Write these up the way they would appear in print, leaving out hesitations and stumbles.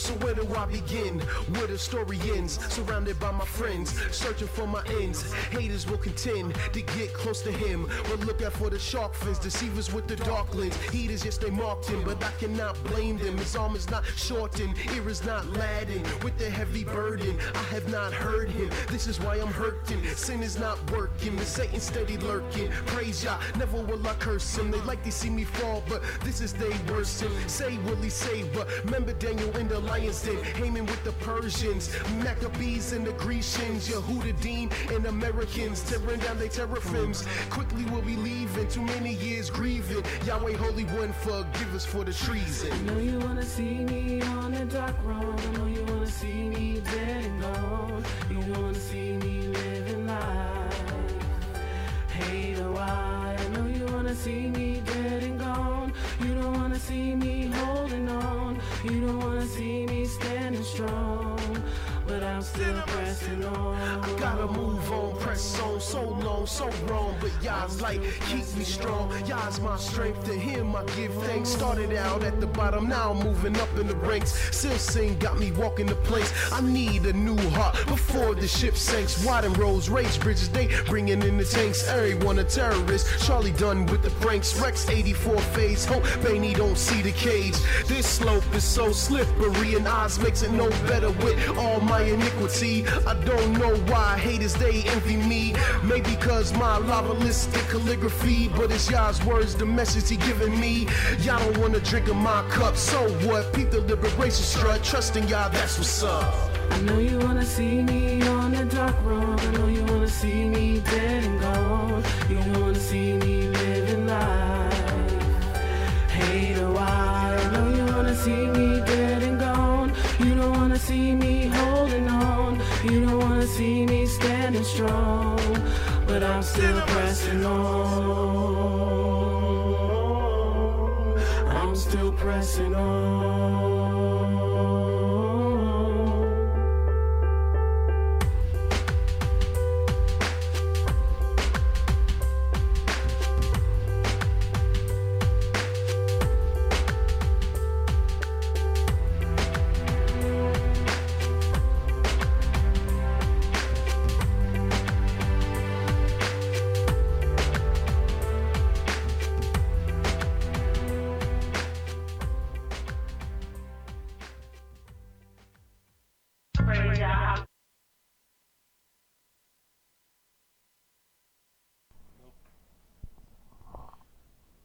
So where do I begin? Where the story ends, surrounded by my friends, searching for my ends. Haters will contend to get close to him, but look out for the shark fins, deceivers with the dark lens. Heaters, yes, they marked him, but I cannot blame them. His arm is not shortened, ear is not laden. With the heavy burden, I have not heard him. This is why I'm hurting. Sin is not working, but Satan steady lurking. Praise Yah, never will I curse him. They like to see me fall, but this is they worst. Say will he save, but remember Daniel in the lion's den, Haman with the Persians, Maccabees and the Grecians, Yehudadim and Americans, tearing down their teraphims. Quickly we'll be leaving, too many years grieving. Yahweh Holy One, forgive us for the treason. I know you wanna see me on the dark road. I know you wanna see me dead and gone. You wanna see me living life. Hater, why? I know you wanna see me dead and gone. You don't wanna see me holding on. You don't wanna see me standing strong, but I'm still pressing on. I gotta move on, press on, so long, so wrong, but Yah's light keeps me strong. Yah's my strength, to him I give thanks. Started out at the bottom, now I'm moving up in the ranks. Still sing, got me walking the place. I need a new heart before the ship sinks. Widen roads, race bridges, they bringing in the tanks. Everyone a terrorist, Charlie done with the pranks. Rex 84 phase, hope Bainey don't see the cage. This slope is so slippery and Oz makes it no better with all my iniquity. I don't know why haters they envy me. Maybe cause my lava-listic calligraphy, but it's Yah's words, the message he giving me. Y'all don't wanna drink of my cup, so what? Peep the liberation strut, trusting Yah, that's what's up. I know you wanna see me on the dark road. I know you wanna see me dead and gone. You don't wanna see me living life. Hater, why? I know you wanna see me dead and gone. You don't wanna see me holding on. You don't wanna see me standing strong, but I'm still pressing on. I'm still pressing on.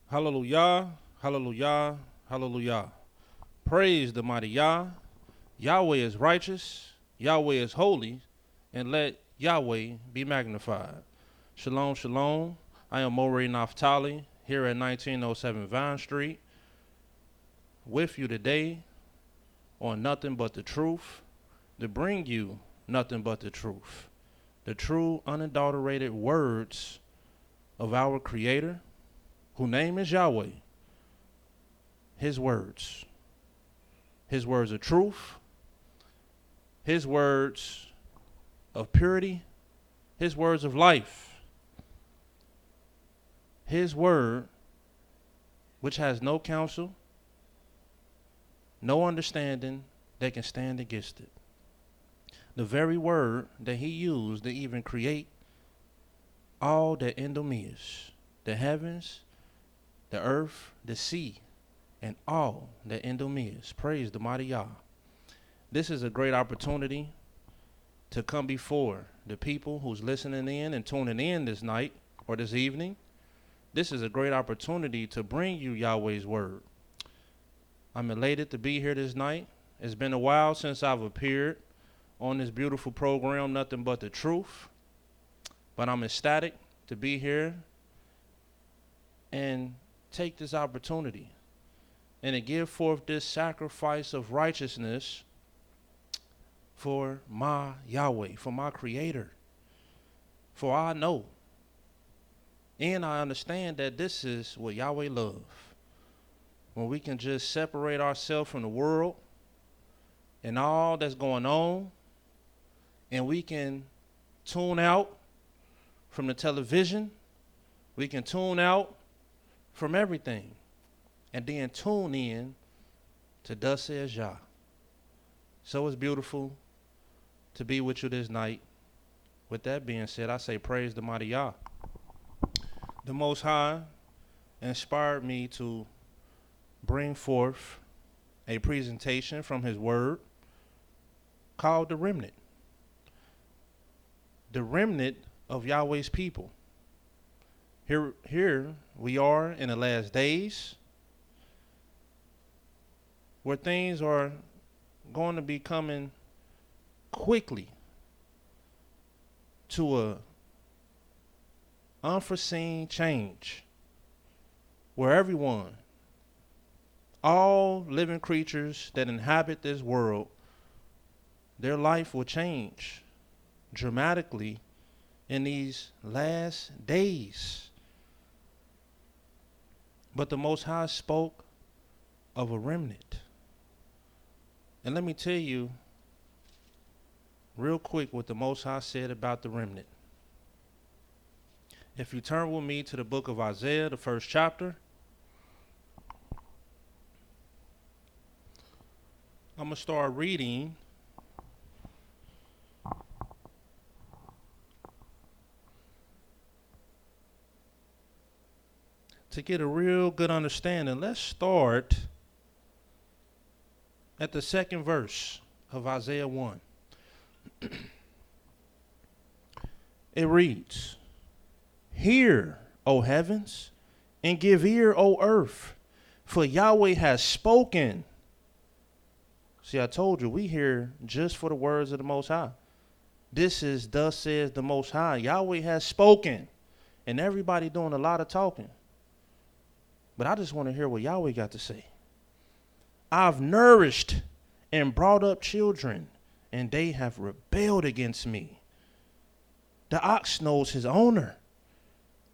Hallelujah, hallelujah, hallelujah. Praise the mighty Yah. Yahweh is righteous, Yahweh is holy, and let Yahweh be magnified. Shalom, shalom. I am Mowreh Napthtali here at 1907 Vine Street with you today on Nothing But the Truth, to bring you nothing but the truth, the true unadulterated words of our Creator, whose name is Yahweh. His words of truth, his words of purity, his words of life, his word which has no counsel, no understanding that can stand against it. The very word that he used to even create all that in them is, the heavens, the earth, the sea, and all that in them is. Praise the mighty Yah. This is a great opportunity to come before the people who's listening in and tuning in this night or this evening. This is a great opportunity to bring you Yahweh's word. I'm elated to be here this night. It's been a while since I've appeared on this beautiful program, Nothing But the Truth, but I'm ecstatic to be here and take this opportunity and to give forth this sacrifice of righteousness for my Yahweh, for my Creator. For I know and I understand that this is what Yahweh loves. When we can just separate ourselves from the world and all that's going on, and we can tune out from the television, we can tune out from everything, and then tune in to Thus Says Yah. So it's beautiful to be with you this night. With that being said, I say praise the mighty Yah. The Most High inspired me to bring forth a presentation from his word called the Remnant. The remnant of Yahweh's people. Here we are in the last days where things are going to be coming quickly to a unforeseen change where everyone, all living creatures that inhabit this world, their life will change dramatically in these last days. But the Most High spoke of a remnant. And let me tell you real quick what the Most High said about the remnant. If you turn with me to the book of Isaiah, the 1st chapter, I'm going to start reading to get a real good understanding. Let's start at the 2nd verse of Isaiah 1. It reads, "Hear, O heavens, and give ear, O earth, for Yahweh has spoken." See, I told you, we hear just for the words of the Most High. This is, thus says the Most High. Yahweh has spoken. And everybody doing a lot of talking. But I just want to hear what Yahweh got to say. "I've nourished and brought up children, and they have rebelled against me. The ox knows his owner.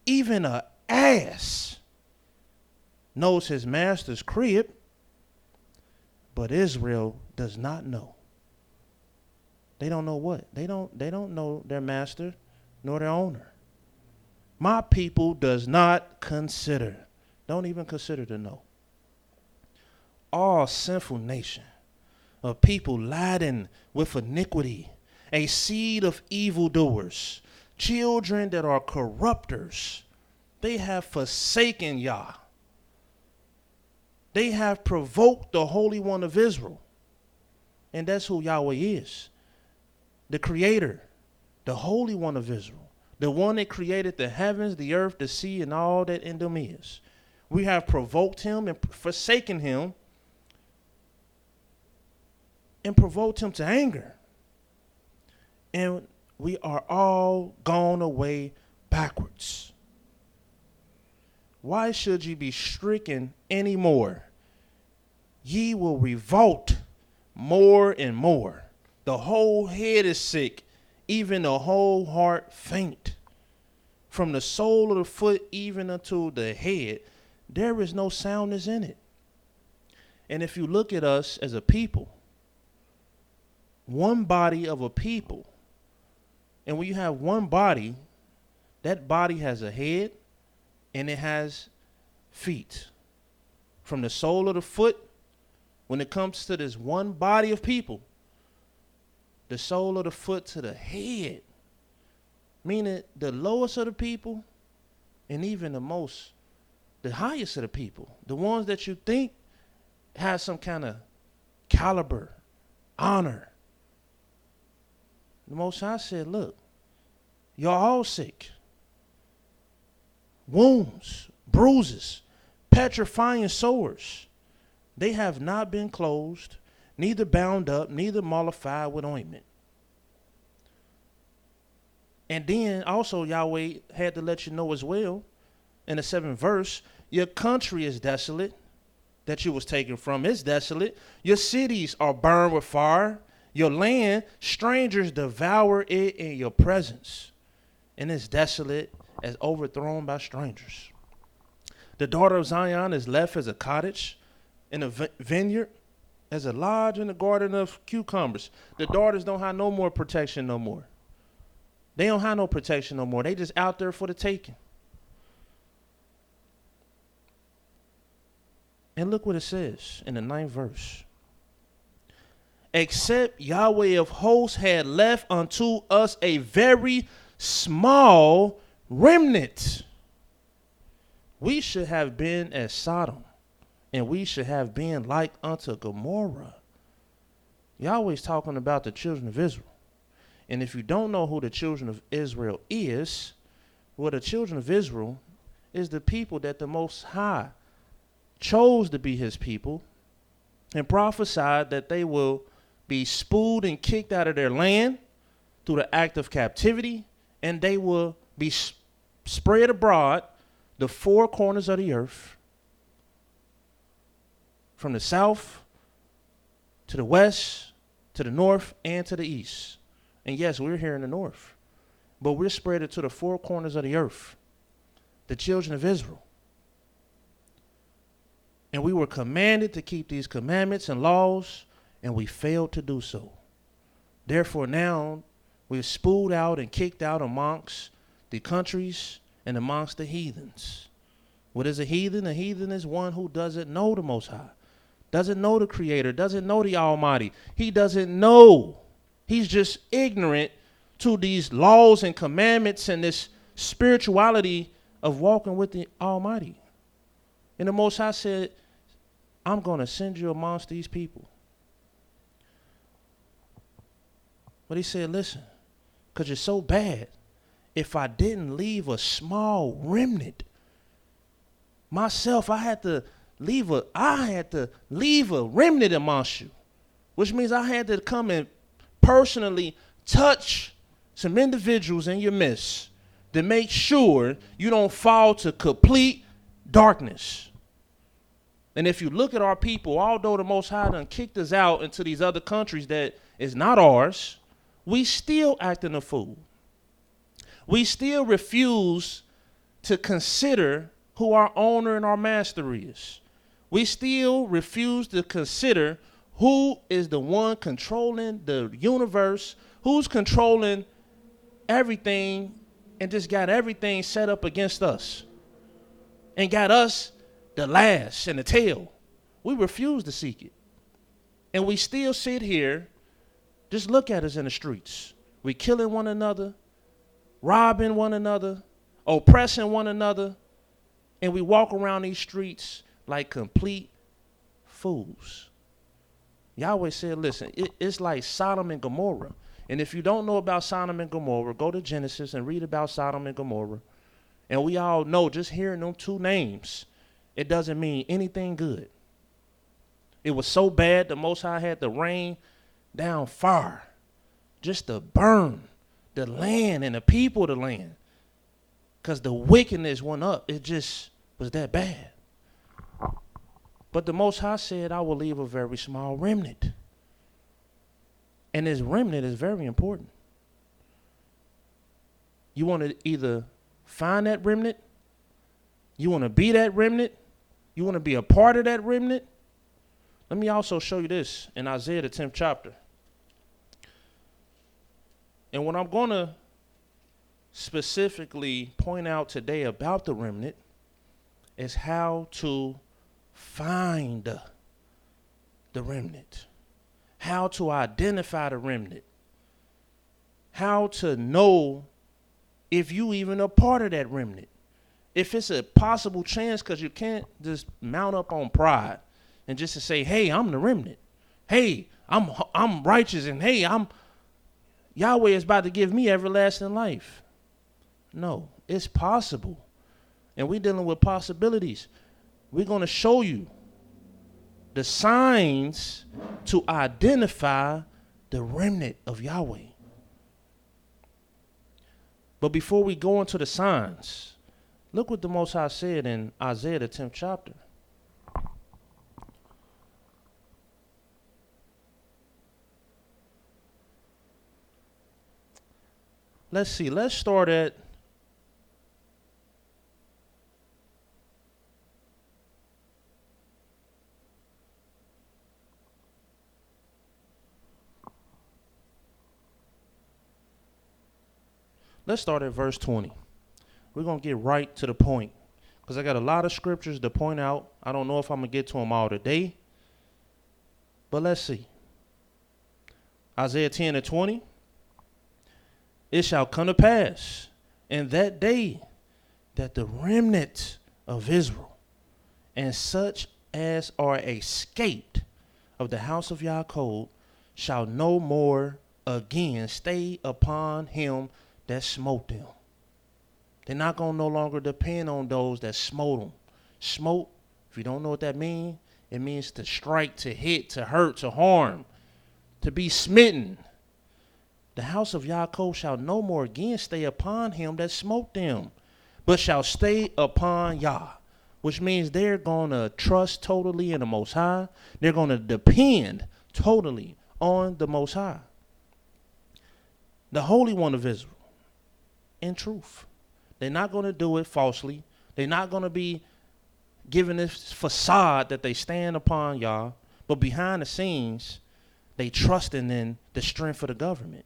Even an ass knows his master's crib, but Israel does not know." They don't know what? They don't know their master nor their owner. "My people does not consider." Don't even consider to know. "All sinful nation, a people laden with iniquity, a seed of evildoers, children that are corrupters. They have forsaken Yah. They have provoked the Holy One of Israel." And that's who Yahweh is. The Creator, the Holy One of Israel, the one that created the heavens, the earth, the sea, and all that in them is. We have provoked him and forsaken him and provoked him to anger. And we are all gone away backwards. Why should ye be stricken any more? Ye will revolt more and more. The whole head is sick, even the whole heart faint. From the sole of the foot even unto the head, there is no soundness in it. And if you look at us as a people, one body of a people, and when you have one body, that body has a head and it has feet. From the sole of the foot, when it comes to this one body of people, the sole of the foot to the head, meaning the lowest of the people and even the highest of the people, the ones that you think have some kind of caliber, honor. The Most High said, look, you're all sick. Wounds, bruises, petrifying sores. They have not been closed, neither bound up, neither mollified with ointment. And then also Yahweh had to let you know as well, in the 7th verse, your country is desolate, that you was taken from is desolate. Your cities are burned with fire. Your land, strangers devour it in your presence. And it's desolate as overthrown by strangers. The daughter of Zion is left as a cottage in a vineyard, as a lodge in a garden of cucumbers. The daughters don't have no more protection no more. They don't have no protection no more. They just out there for the taking. And look what it says in the 9th verse. except Yahweh of hosts had left unto us a very small remnant. We should have been as Sodom, and we should have been like unto Gomorrah. Yahweh's talking about the children of Israel. And if you don't know who the children of Israel is, well, the children of Israel is the people that the Most High chose to be his people and prophesied that they will be spooed and kicked out of their land through the act of captivity, and they will be spread abroad the four corners of the earth, from the south to the west, to the north, and to the east. And yes, we're here in the north, but we're spread to the four corners of the earth, the children of Israel. And we were commanded to keep these commandments and laws, and we failed to do so. Therefore now we're spooled out and kicked out amongst the countries and amongst the heathens. What is a heathen? A heathen is one who doesn't know the Most High, doesn't know the Creator, doesn't know the Almighty. He doesn't know. He's just ignorant to these laws and commandments and this spirituality of walking with the Almighty. And the Most High said, I'm going to send you amongst these people. But he said, listen, because you're so bad, if I didn't leave a small remnant, myself, I had to leave a remnant amongst you, which means I had to come and personally touch some individuals in your midst to make sure you don't fall to complete darkness. And if you look at our people, although the Most High done kicked us out into these other countries that is not ours, we still acting a fool. We still refuse to consider who our owner and our master is. We still refuse to consider who is the one controlling the universe, who's controlling everything, and just got everything set up against us and got us the lash and the tail. We refuse to seek it. And we still sit here, just look at us in the streets. We killing one another, robbing one another, oppressing one another, and we walk around these streets like complete fools. Yahweh said, listen, it's like Sodom and Gomorrah. And if you don't know about Sodom and Gomorrah, go to Genesis and read about Sodom and Gomorrah. And we all know, just hearing them two names, it doesn't mean anything good. It was so bad, the Most High had to rain down fire just to burn the land and the people of the land, because the wickedness went up. It just was that bad. But the Most High said, I will leave a very small remnant. And this remnant is very important. You want to either find that remnant, you want to be that remnant, you want to be a part of that remnant. Let me also show you this in Isaiah the 10th chapter. And what I'm going to specifically point out today about the remnant is how to find the remnant, how to identify the remnant, how to know if you even a part of that remnant, if it's a possible chance, because you can't just mount up on pride and just to say, hey, I'm the remnant, hey, I'm righteous, and hey, Yahweh is about to give me everlasting life. No, it's possible, and we're dealing with possibilities. We're going to show you the signs to identify the remnant of Yahweh. But before we go into the signs, look what the Most High said in Isaiah the 10th chapter. Let's see. Let's start at verse 20. We're going to get right to the point, because I got a lot of scriptures to point out. I don't know if I'm going to get to them all today, but let's see. Isaiah 10 and 20. It shall come to pass in that day that the remnant of Israel and such as are escaped of the house of Yaakov shall no more again stay upon him that smote them. They're not going to no longer depend on those that smote them. Smote, if you don't know what that means, it means to strike, to hit, to hurt, to harm, to be smitten. The house of Yaakov shall no more again stay upon him that smote them, but shall stay upon Yah, which means they're going to trust totally in the Most High. They're going to depend totally on the Most High, the Holy One of Israel, in truth. They're not going to do it falsely. They're not going to be giving this facade that they stand upon Yah, but behind the scenes, they trusting in the strength of the government.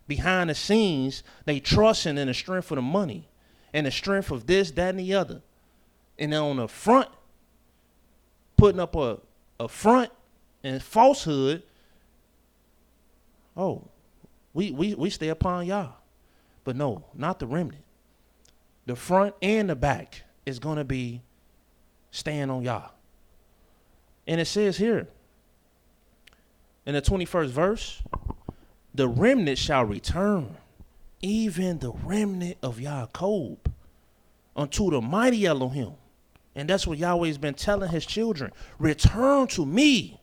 Behind the scenes, they trusting in the strength of the money and the strength of this, that, and the other. And then on the front, putting up a front and falsehood. Oh, we stay upon Yah. But no, not the remnant. The front and the back is going to be staying on Yah. And it says here, in the 21st verse, the remnant shall return, even the remnant of Yaakov, unto the mighty Elohim. And that's what Yahweh's been telling his children. Return to me.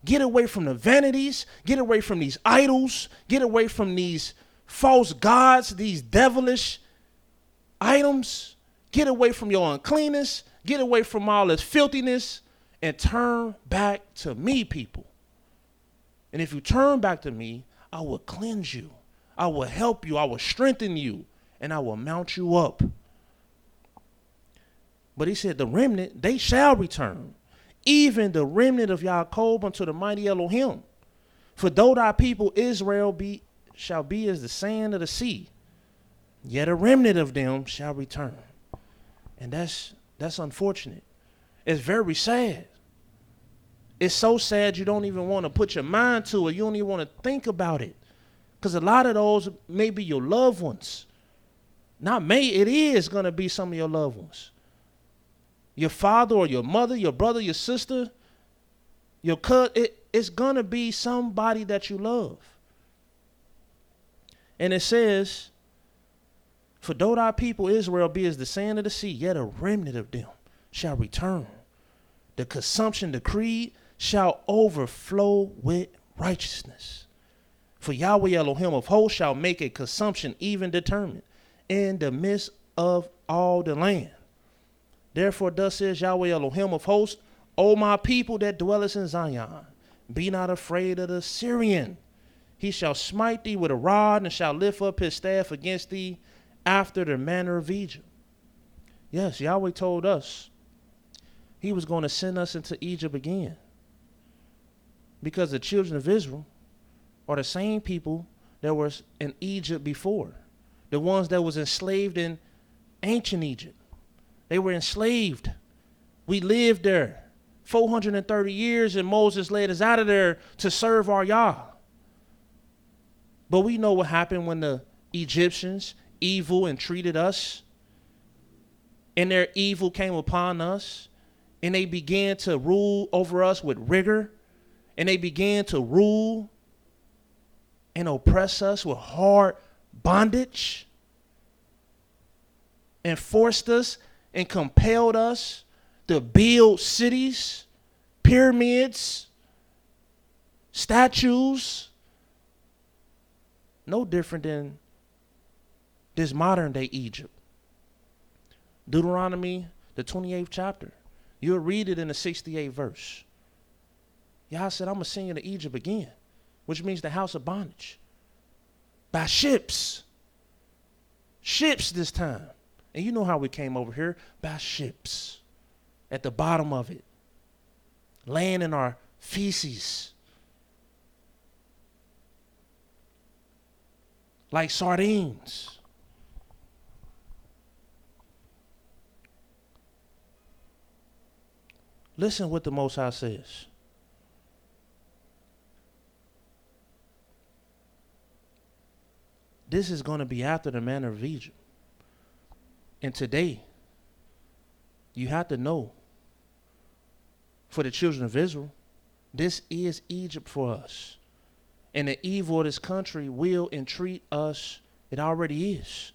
Get away from the vanities. Get away from these idols. Get away from these false gods, these devilish items. Get away from your uncleanness. Get away from all this filthiness and turn back to me, people. And if you turn back to me, I will cleanse you. I will help you. I will strengthen you. And I will mount you up. But he said, the remnant, they shall return. Even the remnant of Yaakov unto the mighty Elohim. For though thy people Israel shall be as the sand of the sea, yet a remnant of them shall return. And that's unfortunate. It's very sad. It's so sad you don't even want to put your mind to it. You don't even want to think about it. Because a lot of those may be your loved ones. It is going to be some of your loved ones. Your father or your mother, your brother, your sister, your cousin. It's going to be somebody that you love. And it says, for though thy people Israel be as the sand of the sea, yet a remnant of them shall return. The consumption decreed shall overflow with righteousness. For Yahweh Elohim of hosts shall make a consumption even determined in the midst of all the land. Therefore thus says Yahweh Elohim of hosts, O my people that dwellest in Zion, be not afraid of the Syrian. He shall smite thee with a rod and shall lift up his staff against thee after the manner of Egypt. Yes, Yahweh told us he was going to send us into Egypt again. Because the children of Israel are the same people that were in Egypt before. The ones that was enslaved in ancient Egypt. They were enslaved. We lived there 430 years and Moses led us out of there to serve our Yah. But we know what happened when the Egyptians evil and treated us. And their evil came upon us. And they began to rule over us with rigor. And they began to rule and oppress us with hard bondage. And forced us and compelled us to build cities, pyramids, statues. No different than this modern day Egypt. Deuteronomy, the 28th chapter. You'll read it in the 68th verse. Yah said, I'm going to send you to Egypt again, which means the house of bondage. By ships. Ships this time. And you know how we came over here? By ships. At the bottom of it. Laying in our feces. Like sardines. Listen what the Most High says. this is going to be after the manner of Egypt. And today, you have to know, for the children of Israel, this is Egypt for us. And the evil of this country will entreat us. It already is.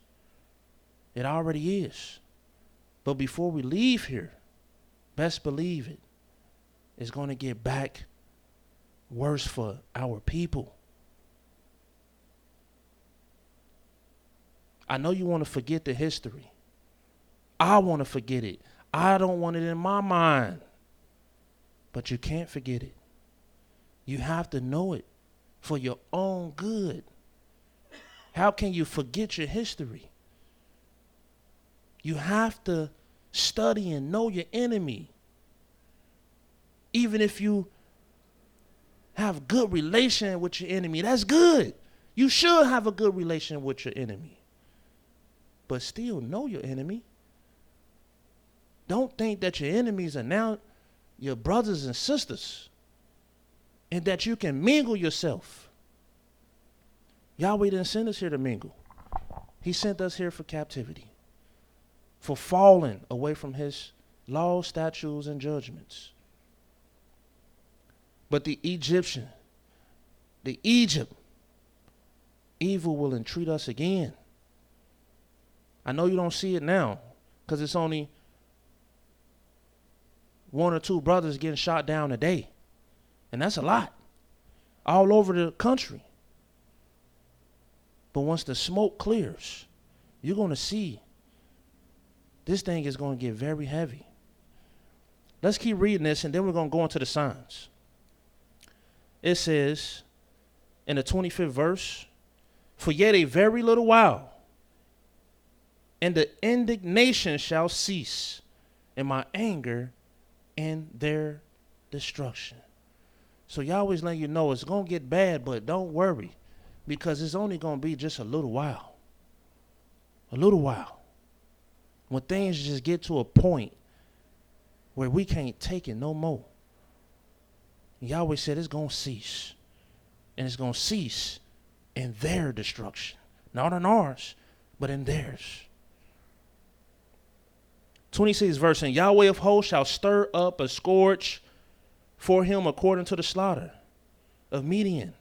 It already is. But before we leave here, best believe it, it's going to get back worse for our people. I know you want to forget the history. I want to forget it. I don't want it in my mind. But you can't forget it. You have to know it for your own good. How can you forget your history? You have to study and know your enemy. Even if you have good relation with your enemy, that's good. You should have a good relation with your enemy. But still know your enemy. Don't think that your enemies are now your brothers and sisters and that you can mingle yourself. Yahweh didn't send us here to mingle. He sent us here for captivity, for falling away from his laws, statutes, and judgments. But the Egypt, evil will entreat us again. I know you don't see it now because it's only 1 or 2 brothers getting shot down a day. And that's a lot. All over the country. But once the smoke clears, you're going to see this thing is going to get very heavy. Let's keep reading this and then we're going to go into the signs. It says in the 25th verse, for yet a very little while, and the indignation shall cease, and my anger and their destruction. So Yahweh's letting you know it's going to get bad, but don't worry, because it's only going to be just a little while. A little while. When things just get to a point where we can't take it no more. Yahweh said it's going to cease. And it's going to cease in their destruction. Not in ours, but in theirs. 26th verse, and Yahweh of hosts shall stir up a scourge for him according to the slaughter of Midian.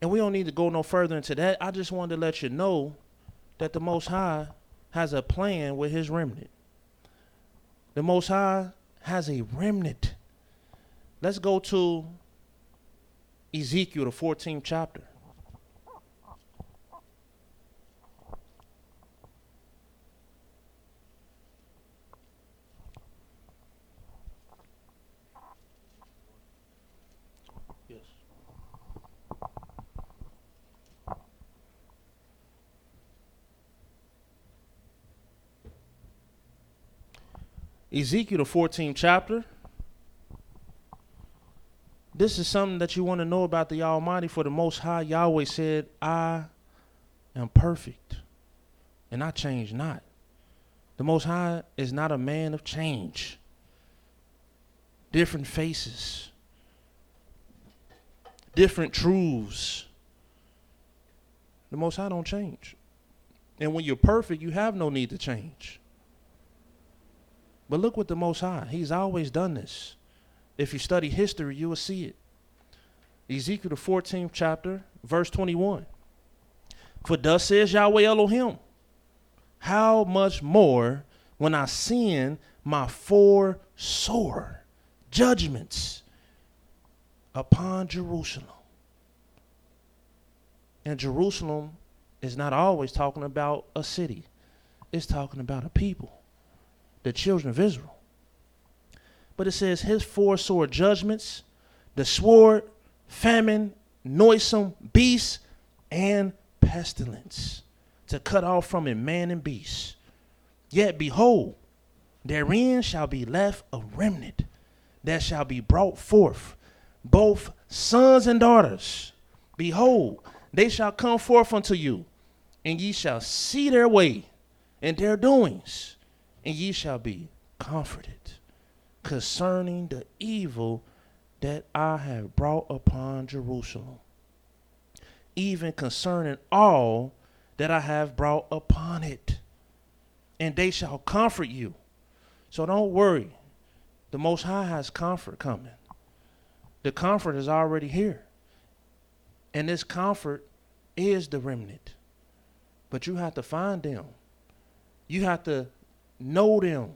And we don't need to go no further into that. I just wanted to let you know that the Most High has a plan with his remnant. The Most High has a remnant. Let's go to Ezekiel, the 14th chapter. Yes. Ezekiel, the 14th chapter. This is something that you want to know about the Almighty. For the Most High, Yahweh said, I am perfect, and I change not. The Most High is not a man of change. Different faces, different truths. The Most High don't change. And when you're perfect, you have no need to change. But look what the Most High, he's always done this. If you study history, you will see it. Ezekiel, the 14th chapter, verse 21. For thus says Yahweh Elohim, how much more when I send my 4 sore judgments upon Jerusalem. And Jerusalem is not always talking about a city. It's talking about a people, the children of Israel. But it says his 4 sore judgments, the sword, famine, noisome beasts, and pestilence, to cut off from it man and beast. Yet behold, therein shall be left a remnant that shall be brought forth, both sons and daughters. Behold, they shall come forth unto you, and ye shall see their way and their doings, and ye shall be comforted concerning the evil that I have brought upon Jerusalem. even concerning all that I have brought upon it. And they shall comfort you. So don't worry. The Most High has comfort coming. The comfort is already here. And this comfort is the remnant. But you have to find them. You have to know them.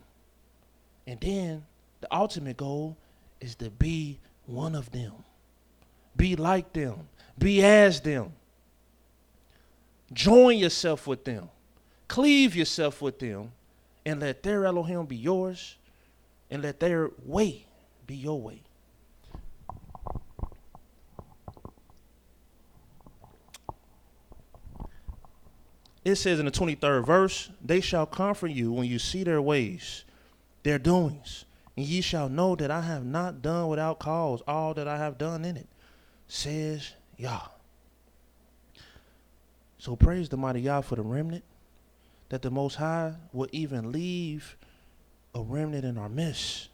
And then the ultimate goal is to be one of them. Be like them. Be as them. Join yourself with them. Cleave yourself with them. And let their Elohim be yours. And let their way be your way. It says in the 23rd verse, they shall comfort you when you see their ways, their doings, and ye shall know that I have not done without cause all that I have done in it, says Yah. So praise the mighty Yah for the remnant, that the Most High will even leave a remnant in our midst,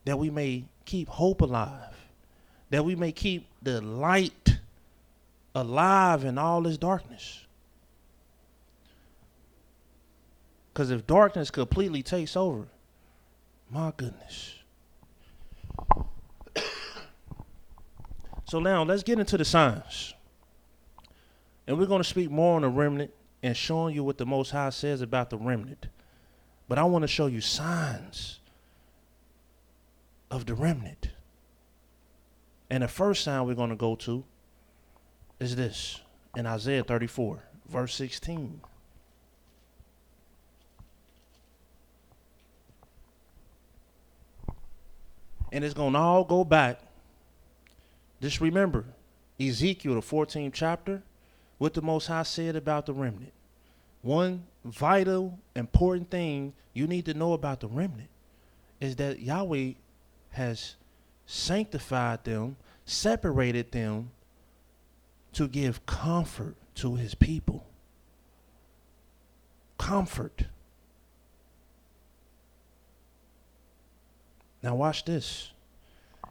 that we may keep hope alive, that we may keep the light alive in all this darkness. Because if darkness completely takes over, my goodness. So now let's get into the signs. And we're going to speak more on the remnant and showing you what the Most High says about the remnant. But I want to show you signs of the remnant. And the first sign we're going to go to is this in Isaiah 34, verse 16. And it's going to all go back. Just remember, Ezekiel, the 14th chapter, what the Most High said about the remnant. One vital, important thing you need to know about the remnant is that Yahweh has sanctified them, separated them to give comfort to his people. Comfort. Now watch this.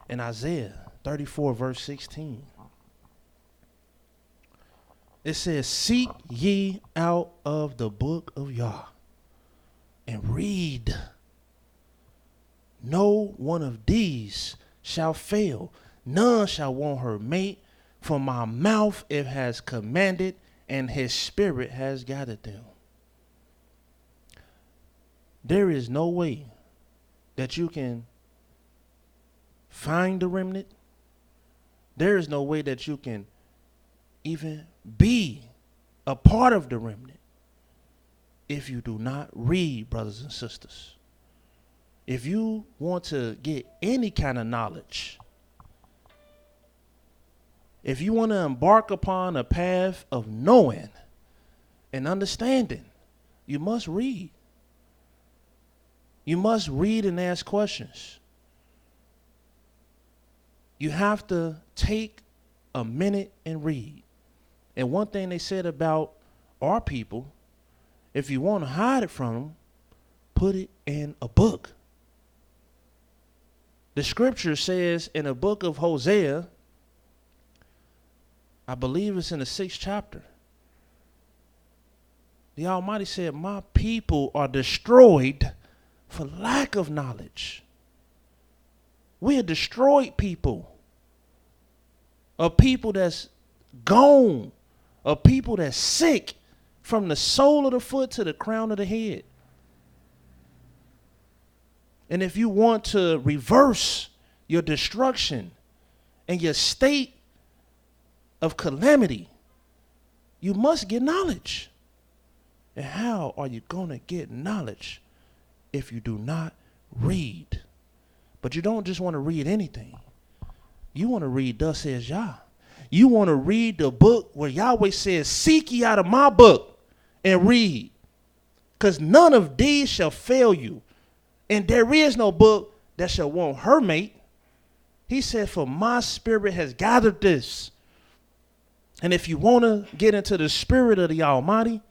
In Isaiah 34, verse 16. It says, seek ye out of the book of Yah and read. No one of these shall fail. None shall want her mate. For my mouth it has commanded, and his spirit has gathered them. There is no way that you can find the remnant. There is no way that you can even be a part of the remnant if you do not read, brothers and sisters. If you want to get any kind of knowledge, if you want to embark upon a path of knowing and understanding, you must read. You must read and ask questions. You have to take a minute and read. And one thing they said about our people, if you want to hide it from them, put it in a book. The scripture says in the book of Hosea, I believe it's in the 6th chapter. The Almighty said, my people are destroyed for lack of knowledge. We are destroyed people. A people that's gone. A people that's sick from the sole of the foot to the crown of the head. And if you want to reverse your destruction and your state of calamity, you must get knowledge. And how are you going to get knowledge if you do not read? But you don't just want to read anything. You want to read thus says Yah. You want to read the book where Yahweh says, seek ye out of my book and read. Because none of these shall fail you. And there is no book that shall want her mate. He said, for my spirit has gathered this. And if you want to get into the spirit of the Almighty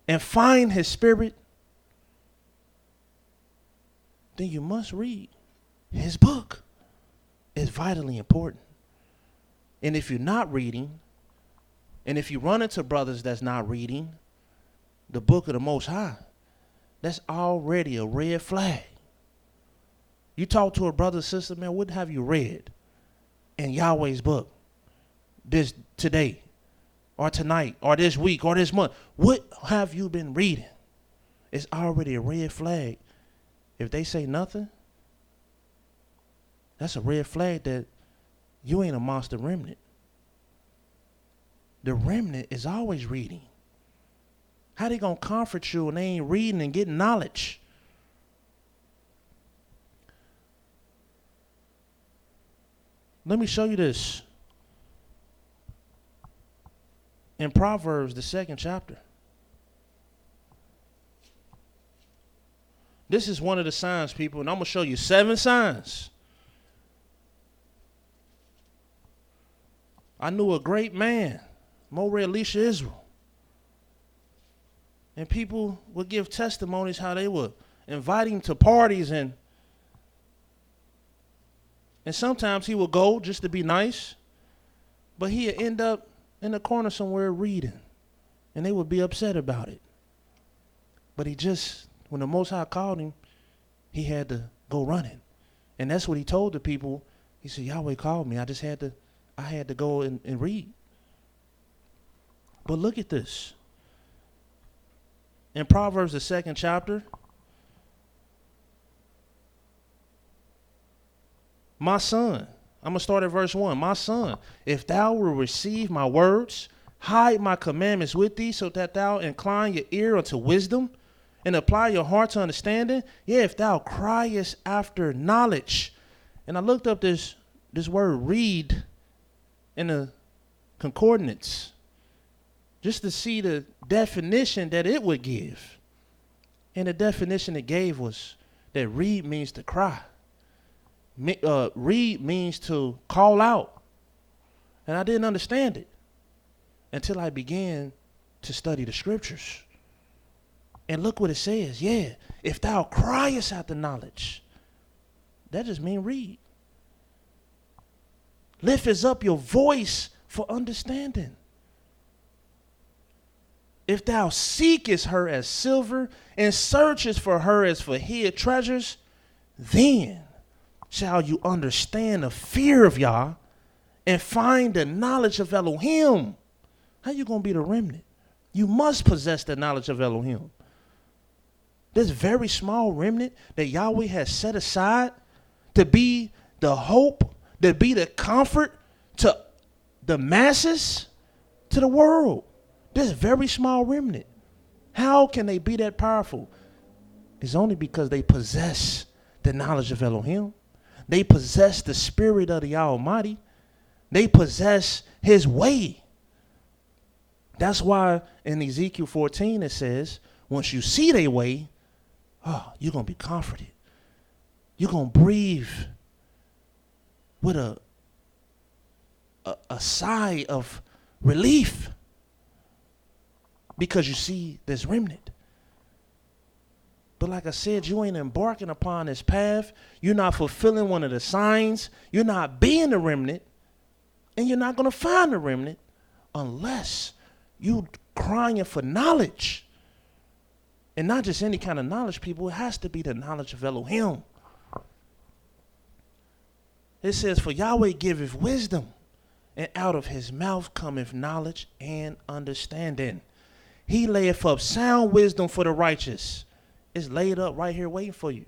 and find his spirit, then you must read his book. It's vitally important. And if you're not reading, and if you run into brothers that's not reading the book of the Most High, that's already a red flag. You talk to a brother or sister, man, what have you read in Yahweh's book this today or tonight or this week or this month? What have you been reading? It's already a red flag. If they say nothing, that's a red flag that you ain't amongst the remnant. The remnant is always reading. How they gonna comfort you when they ain't reading and getting knowledge? Let me show you this. In Proverbs, the 2nd chapter. This is one of the signs, people, and I'm going to show you 7 signs. I knew a great man, Mowreh Israel. And people would give testimonies how they would invite him to parties, and sometimes he would go just to be nice, but he'd end up in the corner somewhere reading, and they would be upset about it. But when the Most High called him, he had to go running. And that's what he told the people. He said, Yahweh called me. I had to go and read. But look at this. In Proverbs, the 2nd chapter, my son, I'm going to start at verse 1. My son, if thou wilt receive my words, hide my commandments with thee, so that thou incline your ear unto wisdom, and apply your heart to understanding. Yeah, if thou criest after knowledge. And I looked up this word read in the concordance, just to see the definition that it would give. And the definition it gave was that read means to cry. Read means to call out. And I didn't understand it until I began to study the scriptures. And look what it says. Yeah, if thou criest after knowledge, that just means read. Lift up your voice for understanding. If thou seekest her as silver and searchest for her as for hid treasures, then shall you understand the fear of Yah and find the knowledge of Elohim. How you going to be the remnant? You must possess the knowledge of Elohim. This very small remnant that Yahweh has set aside to be the hope, to be the comfort to the masses, to the world. This very small remnant. How can they be that powerful? It's only because they possess the knowledge of Elohim. They possess the spirit of the Almighty. They possess his way. That's why in Ezekiel 14 it says, once you see their way, you're going to be comforted. You're going to breathe with a sigh of relief because you see this remnant. But like I said, you ain't embarking upon this path. You're not fulfilling one of the signs. You're not being the remnant. And you're not going to find the remnant unless you crying for knowledge. And not just any kind of knowledge, people. It has to be the knowledge of Elohim. It says, for Yahweh giveth wisdom, and out of his mouth cometh knowledge and understanding. He layeth up sound wisdom for the righteous. It's laid up right here waiting for you.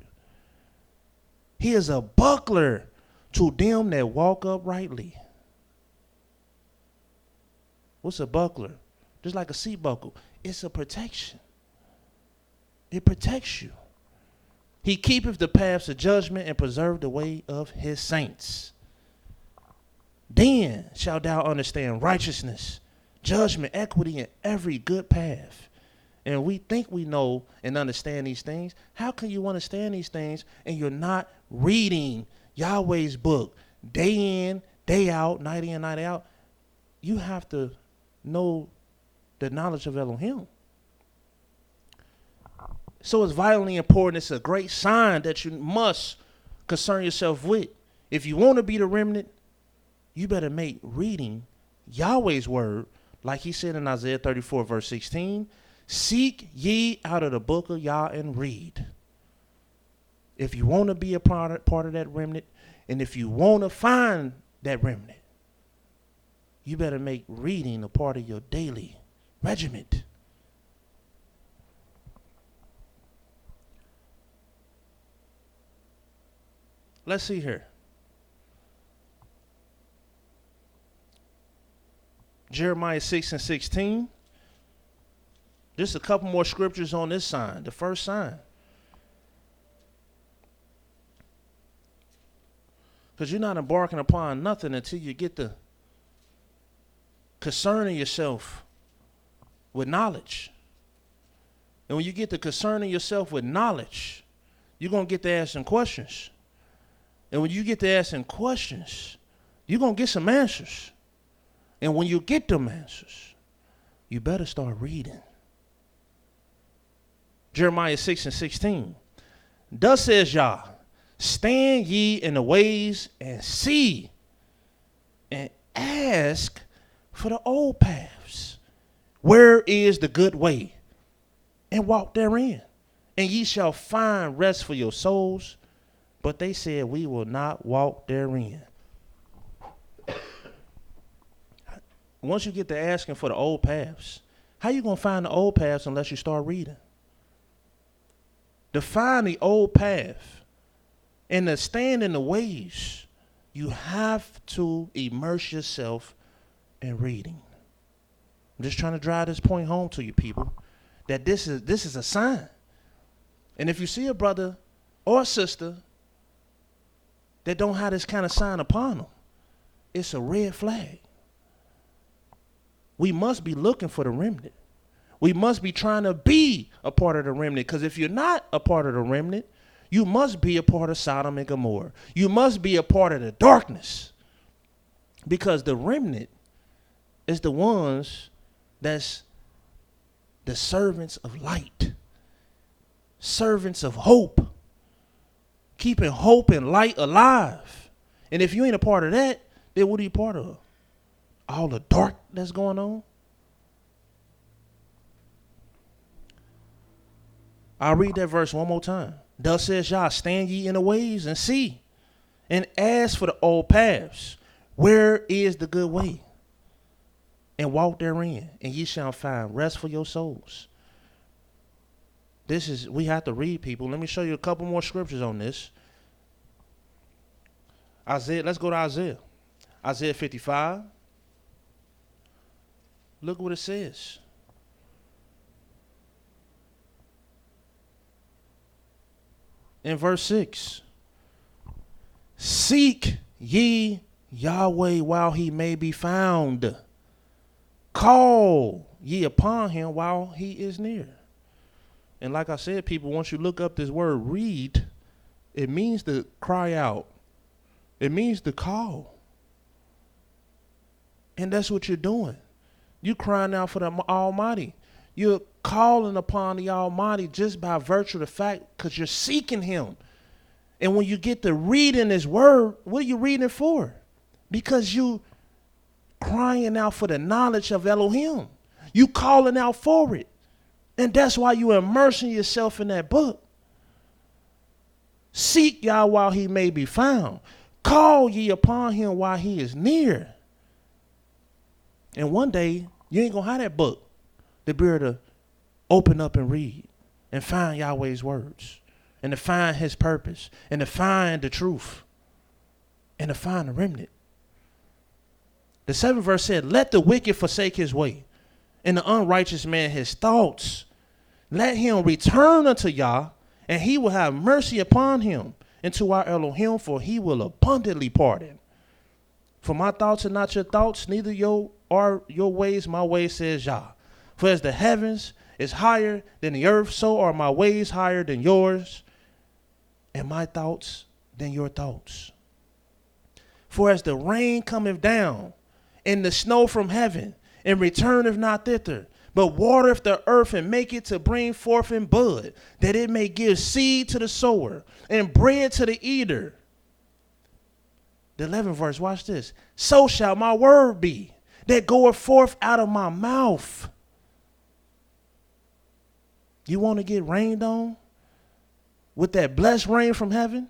He is a buckler to them that walk uprightly. What's a buckler? Just like a seat buckle. It's a protection. It protects you. He keepeth the paths of judgment and preserve the way of his saints. Then shalt thou understand righteousness, judgment, equity, and every good path. And we think we know and understand these things. How can you understand these things and you're not reading Yahweh's book day in, day out, night in, night out? You have to know the knowledge of Elohim. So it's vitally important. It's a great sign that you must concern yourself with. If you want to be the remnant, you better make reading Yahweh's word, like he said in Isaiah 34, verse 16, seek ye out of the book of Yah and read. If you want to be a part of that remnant, and if you want to find that remnant, you better make reading a part of your daily regiment. Let's see here. Jeremiah 6 and 16. Just a couple more scriptures on this sign, the first sign. Because you're not embarking upon nothing until you get the concerning yourself with knowledge. And when you get to concerning yourself with knowledge, you're going to get to asking questions. And when you get to asking questions, you're going to get some answers. And when you get them answers, you better start reading. Jeremiah 6 and 16. Thus says Yah, stand ye in the ways and see and ask for the old paths. Where is the good way? And walk therein. And ye shall find rest for your souls. But they said, we will not walk therein. Once you get to asking for the old paths, how you going to find the old paths unless you start reading? To find the old path and to stand in the ways, you have to immerse yourself in reading. I'm just trying to drive this point home to you people, that this is a sign. And if you see a brother or a sister that don't have this kind of sign upon them, it's a red flag. We must be looking for the remnant. We must be trying to be a part of the remnant, because if you're not a part of the remnant, you must be a part of Sodom and Gomorrah. You must be a part of the darkness, because the remnant is the ones that's the servants of light, servants of hope, keeping hope and light alive. And if you ain't a part of that, then what are you part of? All the dark that's going on? I'll read that verse one more time. Thus says Yah, stand ye in the ways and see, and ask for the old paths. Where is the good way? And walk therein, and ye shall find rest for your souls. We have to read, people. Let me show you a couple more scriptures on this. Isaiah, let's go to Isaiah. Isaiah 55. Look what it says. In verse 6. Seek ye Yahweh while he may be found. Call ye upon him while he is near. And like I said, people, once you look up this word read, it means to cry out. It means to call. And that's what you're doing. You're crying out for the Almighty. You're calling upon the Almighty just by virtue of the fact because you're seeking him. And when you get to reading his word, what are you reading for? Because you crying out for the knowledge of Elohim. You calling out for it. And that's why you're immersing yourself in that book. Seek Yah while he may be found. Call ye upon him while he is near. And one day, you ain't going to have that book to be able to open up and read and find Yahweh's words and to find his purpose and to find the truth and to find the remnant. The 7th verse said, let the wicked forsake his way and the unrighteous man his thoughts. Let him return unto Yah, and he will have mercy upon him, and to our Elohim, for he will abundantly pardon. For my thoughts are not your thoughts, neither are your ways my ways, says Yah. For as the heavens is higher than the earth, so are my ways higher than yours, and my thoughts than your thoughts. For as the rain cometh down, and the snow from heaven, and returneth not thither, but watereth the earth and make it to bring forth in bud, that it may give seed to the sower and bread to the eater. The 11th verse, watch this. So shall my word be that goeth forth out of my mouth. You want to get rained on with that blessed rain from heaven?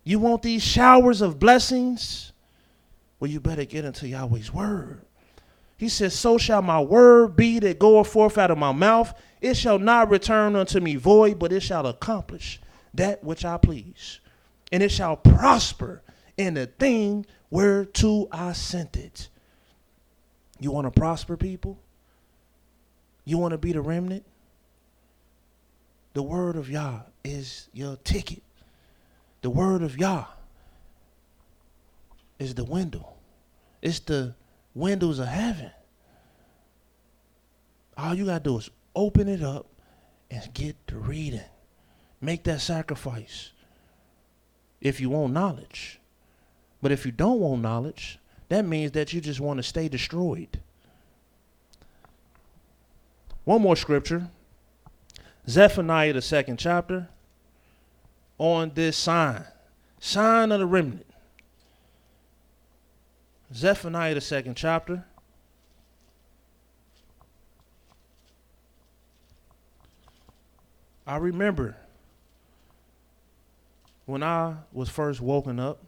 You want these showers of blessings? Well, you better get into Yahweh's word. He says, so shall my word be that goeth forth out of my mouth. It shall not return unto me void, but it shall accomplish that which I please. And it shall prosper in the thing whereto I sent it. You want to prosper, people? You want to be the remnant? The word of Yah is your ticket. The word of Yah is the window. It's the windows of heaven. All you got to do is open it up and get to reading. Make that sacrifice if you want knowledge. But if you don't want knowledge, that means that you just want to stay destroyed. One more scripture. Zephaniah, the 2nd chapter. On this sign of the remnant. Zephaniah, the 2nd chapter. I remember when I was first woken up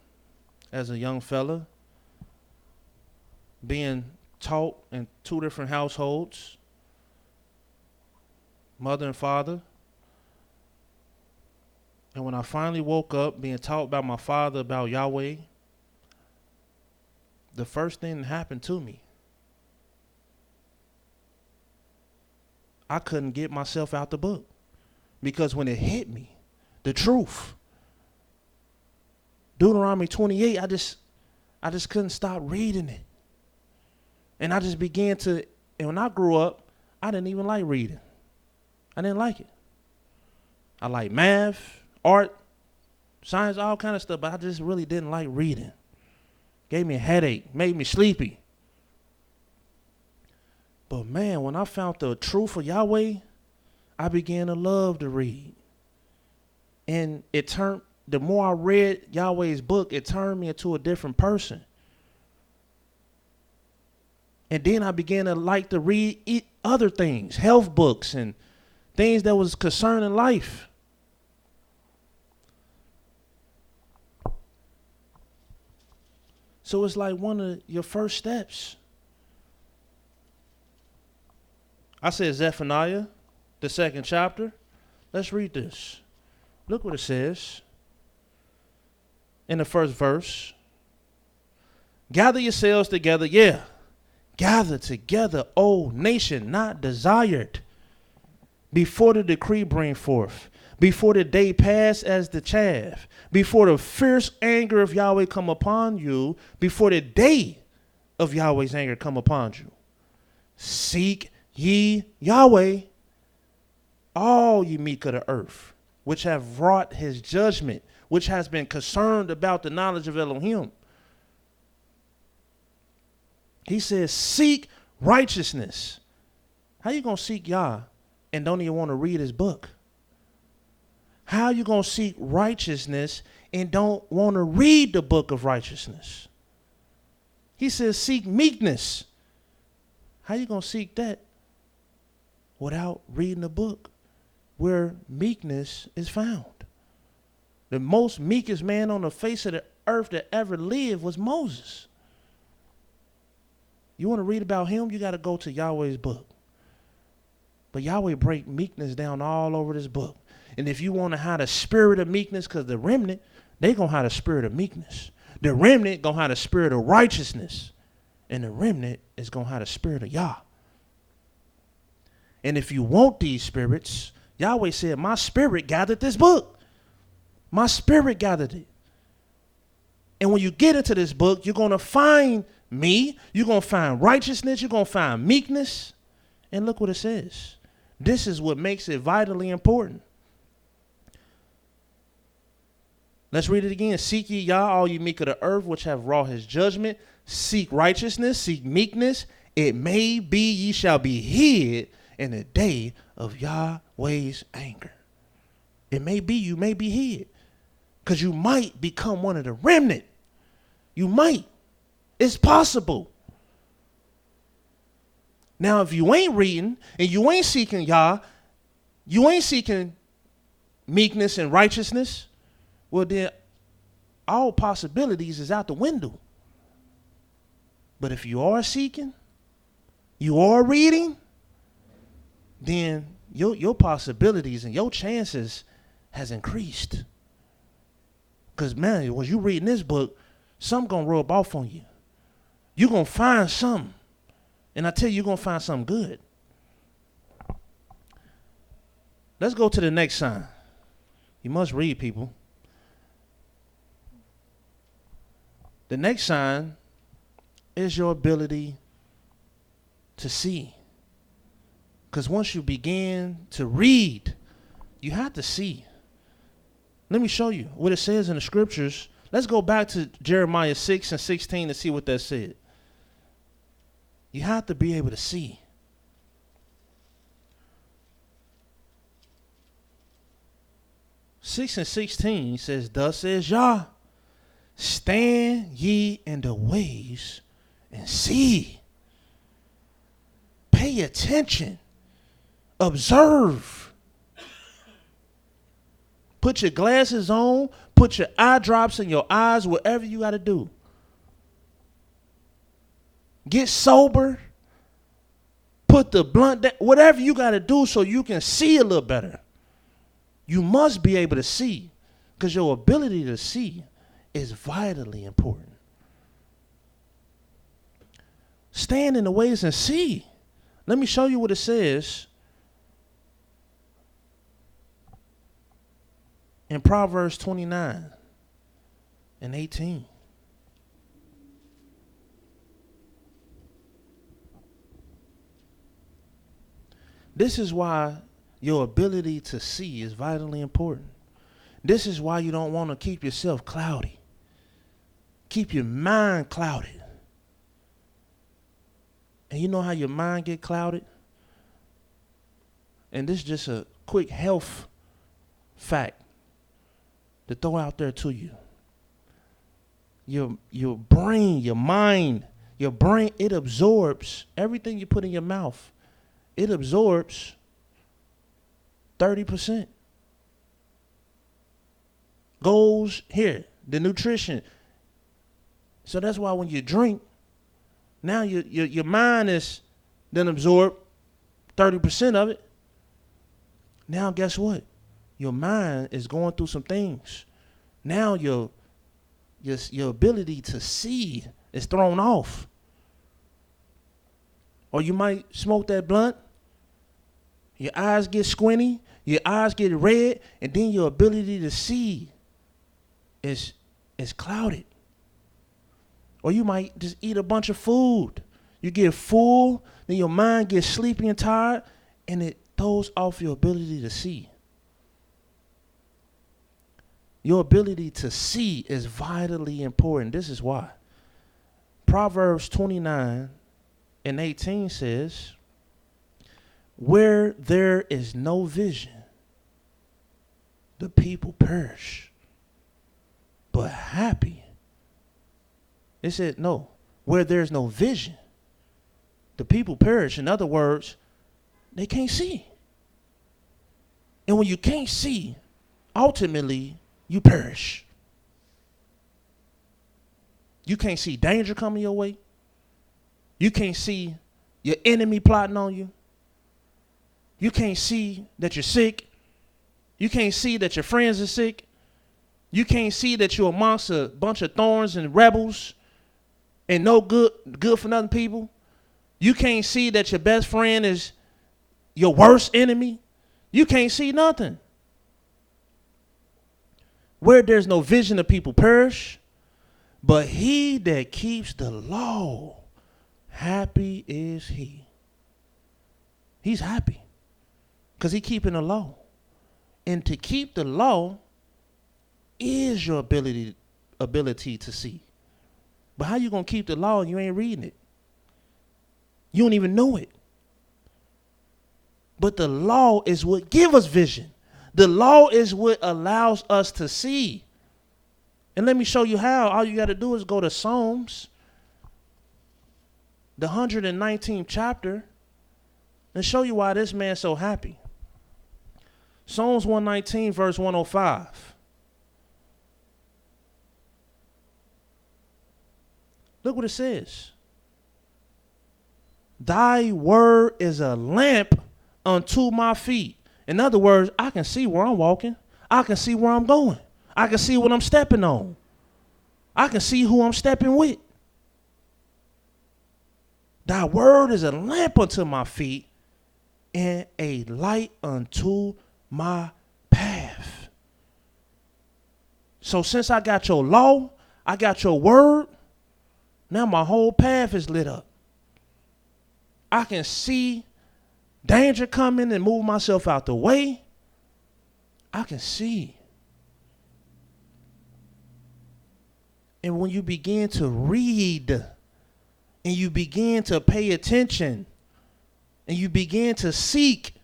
as a young fella, being taught in 2 different households, mother and father. And when I finally woke up being taught by my father about Yahweh, the first thing that happened to me, I couldn't get myself out the book. Because when it hit me, the truth, Deuteronomy 28, I just couldn't stop reading it. And I just began to, and when I grew up, I didn't even like reading. I didn't like it. I like math, art, science, all kind of stuff, but I just really didn't like reading. Gave me a headache, made me sleepy. But man, when I found the truth of Yahweh, I began to love to read. And the more I read Yahweh's book, it turned me into a different person. And then I began to like to read other things, health books and things that was concerning life. So it's like one of your first steps. I said Zephaniah, the 2nd chapter. Let's read this. Look what it says in the first verse. Gather yourselves together, yeah. Gather together, O nation not desired, before the decree bring forth, before the day pass as the chaff, before the fierce anger of Yahweh come upon you, before the day of Yahweh's anger come upon you. Seek ye Yahweh, all ye meek of the earth, which have wrought his judgment, which has been concerned about the knowledge of Elohim. He says, seek righteousness. How you going to seek Yah and don't even want to read his book? How you going to seek righteousness and don't want to read the book of righteousness? He says, seek meekness. How you going to seek that without reading the book where meekness is found? The most meekest man on the face of the earth that ever lived was Moses. You want to read about him, you got to go to Yahweh's book. But Yahweh break meekness down all over this book. And if you want to have the spirit of meekness, because the remnant, they going to have the spirit of meekness. The remnant going to have the spirit of righteousness. And the remnant is going to have the spirit of Yah. And if you want these spirits, Yahweh said, my spirit gathered this book. My spirit gathered it. And when you get into this book, you're going to find me. You're going to find righteousness. You're going to find meekness. And look what it says. This is what makes it vitally important. Let's read it again. Seek ye Yah, all ye meek of the earth, which have wrought his judgment. Seek righteousness, seek meekness. It may be ye shall be hid in the day of Yahweh's anger. It may be you may be hid, because you might become one of the remnant. You might. It's possible. Now, if you ain't reading and you ain't seeking Yah, you ain't seeking meekness and righteousness, well, then all possibilities is out the window. But if you are seeking, you are reading, then your possibilities and your chances has increased. Because, man, when you reading this book, something going to rub off on you. You're going to find something. And I tell you, you're going to find something good. Let's go to the next sign. You must read, people. The next sign is your ability to see. Because once you begin to read, you have to see. Let me show you what it says in the scriptures. Let's go back to Jeremiah 6:16 to see what that said. You have to be able to see. Six and 16 says, thus says Yah, stand ye in the ways and see. Pay attention. Observe. Put your glasses on. Put your eye drops in your eyes, whatever you got to do. Get sober. Put the blunt down. Whatever you got to do so you can see a little better. You must be able to see, because your ability to see is vitally important. Stand in the ways and see. Let me show you what it says in Proverbs 29:18. This is why your ability to see is vitally important. This is why you don't want to keep yourself cloudy. Keep your mind clouded. And you know how your mind get clouded? And this is just a quick health fact to throw out there to you. Your brain, your mind, your brain, it absorbs everything you put in your mouth. It absorbs 30%. Goes here, the nutrition. So that's why when you drink, now your mind is then absorbed 30% of it. Now guess what? Your mind is going through some things. Now your ability to see is thrown off. Or you might smoke that blunt. Your eyes get squinty. Your eyes get red. And then your ability to see is clouded. Or you might just eat a bunch of food. You get full. Then your mind gets sleepy and tired. And it throws off your ability to see. Your ability to see is vitally important. This is why. Proverbs 29:18 says, where there is no vision, the people perish. But happy. It said, no, where there's no vision, the people perish. In other words, they can't see. And when you can't see, ultimately, you perish. You can't see danger coming your way. You can't see your enemy plotting on you. You can't see that you're sick. You can't see that your friends are sick. You can't see that you're amongst a bunch of thorns and rebels and no good for nothing people. You can't see that your best friend is your worst enemy. You can't see nothing. Where there's no vision, the people perish. But he that keeps the law, happy is he. He's happy because he's keeping the law. And to keep the law is your ability to see. But how you going to keep the law and you ain't reading it? You don't even know it. But the law is what gives us vision. The law is what allows us to see. And let me show you how. All you got to do is go to Psalms, the 119th chapter, and show you why this man's so happy. Psalms 119, verse 105. Look what it says. Thy word is a lamp unto my feet. In other words, I can see where I'm walking. I can see where I'm going. I can see what I'm stepping on. I can see who I'm stepping with. Thy word is a lamp unto my feet and a light unto my path. So since I got your law, I got your word, now my whole path is lit up. I can see danger coming and move myself out the way. I can see. And when you begin to read and you begin to pay attention and you begin to seek,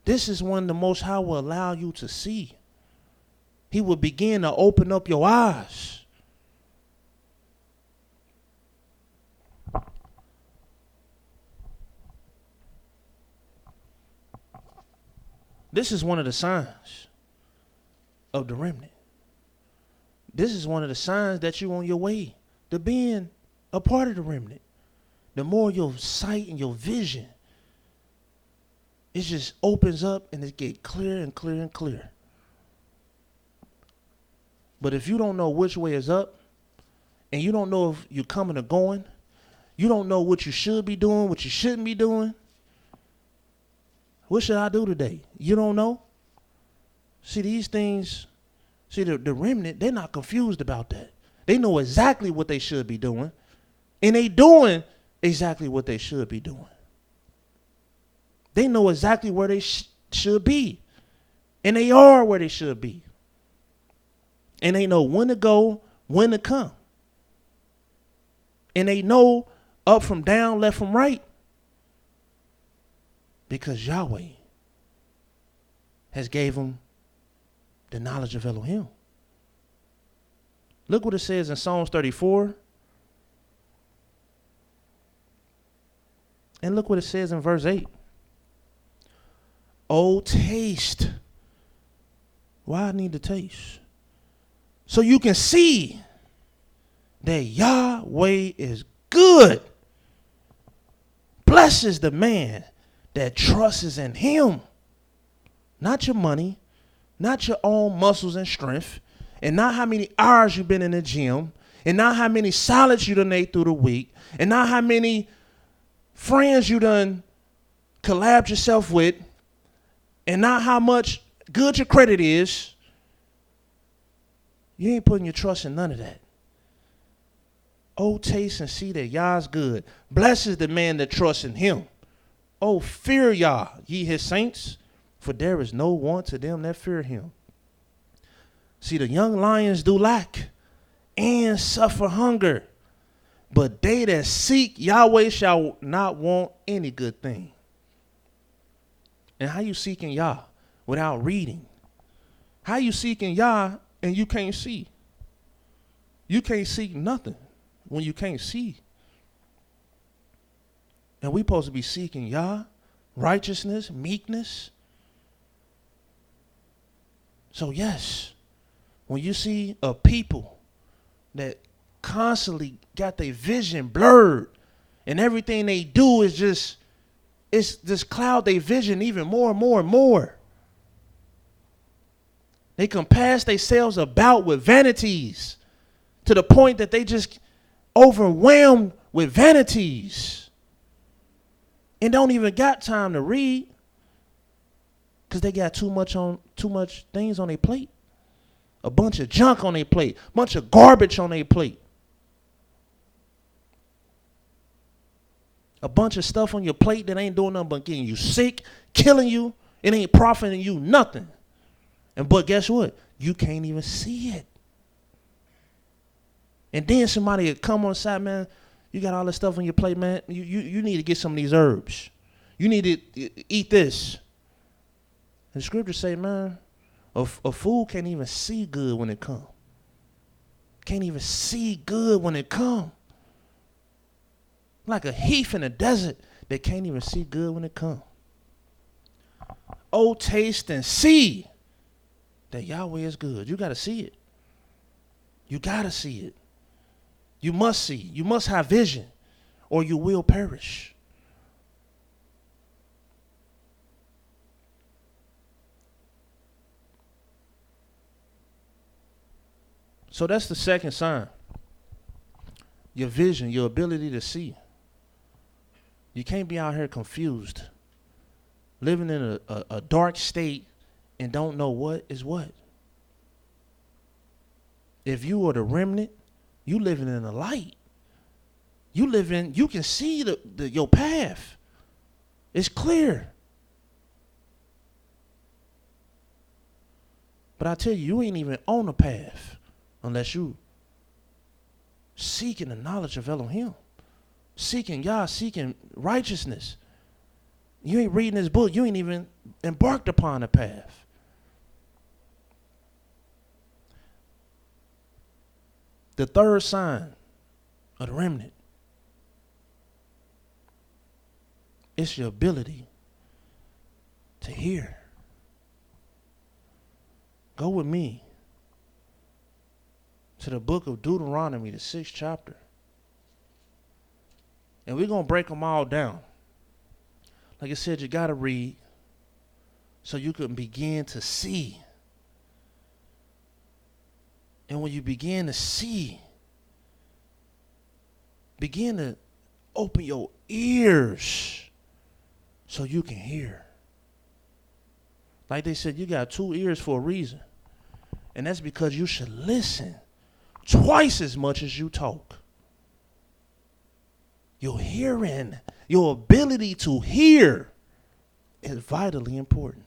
this is when the Most High will allow you to see. He will begin to open up your eyes. This is one of the signs of the remnant. This is one of the signs that you're on your way to being a part of the remnant. The more your sight and your vision, it just opens up and it gets clear and clear and clear. But if you don't know which way is up, and you don't know if you're coming or going, you don't know what you should be doing, what you shouldn't be doing, what should I do today? You don't know? See, these things, the remnant, they're not confused about that. They know exactly what they should be doing, and they doing exactly what they should be doing. They know exactly where they should be, and they are where they should be. And they know when to go, when to come. And they know up from down, left from right. Because Yahweh has gave them the knowledge of Elohim. Look what it says in Psalms 34. And look what it says in verse 8. Oh, taste. Why I need to taste? So you can see that Yahweh is good. Blesses the man that trusts in him. Not your money, not your own muscles and strength, and not how many hours you've been in the gym, and not how many salads you done ate through the week, and not how many friends you done collabed yourself with, and not how much good your credit is. You ain't putting your trust in none of that. Oh, taste and see that Yah's good. Blesses the man that trusts in him. Oh, fear Yah, ye his saints, for there is no want to them that fear him. See, the young lions do lack and suffer hunger, but they that seek Yahweh shall not want any good thing. And how you seeking Yah without reading? How you seeking Yah and you can't see? You can't seek nothing when you can't see. And we supposed to be seeking Yah, righteousness, meekness. So yes, when you see a people that constantly got their vision blurred and everything they do is just cloud their vision even more and more and more. They compass themselves about with vanities to the point that they just overwhelmed with vanities and don't even got time to read because they got too much things on their plate. A bunch of junk on their plate, a bunch of garbage on their plate. A bunch of stuff on your plate that ain't doing nothing but getting you sick, killing you. It ain't profiting you nothing. But guess what? You can't even see it. And then somebody would come on the side, man, you got all this stuff on your plate, man. You need to get some of these herbs. You need to eat this. And the scriptures say, man, a fool can't even see good when it comes. can't even see good when it come. Like a heath in the desert that can't even see good when it come. Oh, taste and see that Yahweh is good. You got to see it. You got to see it. You must see. You must have vision, or you will perish. So that's the second sign. Your vision, your ability to see. You can't be out here confused, living in a dark state and don't know what is what. If you are the remnant, you living in the light. You can see your path. It's clear. But I tell you, you ain't even on the path unless you seeking the knowledge of Elohim. Seeking Yah, seeking righteousness. You ain't reading this book. You ain't even embarked upon the path. The third sign of the remnant is your ability to hear. Go with me to the book of Deuteronomy, the 6th chapter. And we're going to break them all down. Like I said, you got to read so you can begin to see. And when you begin to see, begin to open your ears so you can hear. Like they said, you got 2 ears for a reason. And that's because you should listen twice as much as you talk. Your hearing, your ability to hear is vitally important.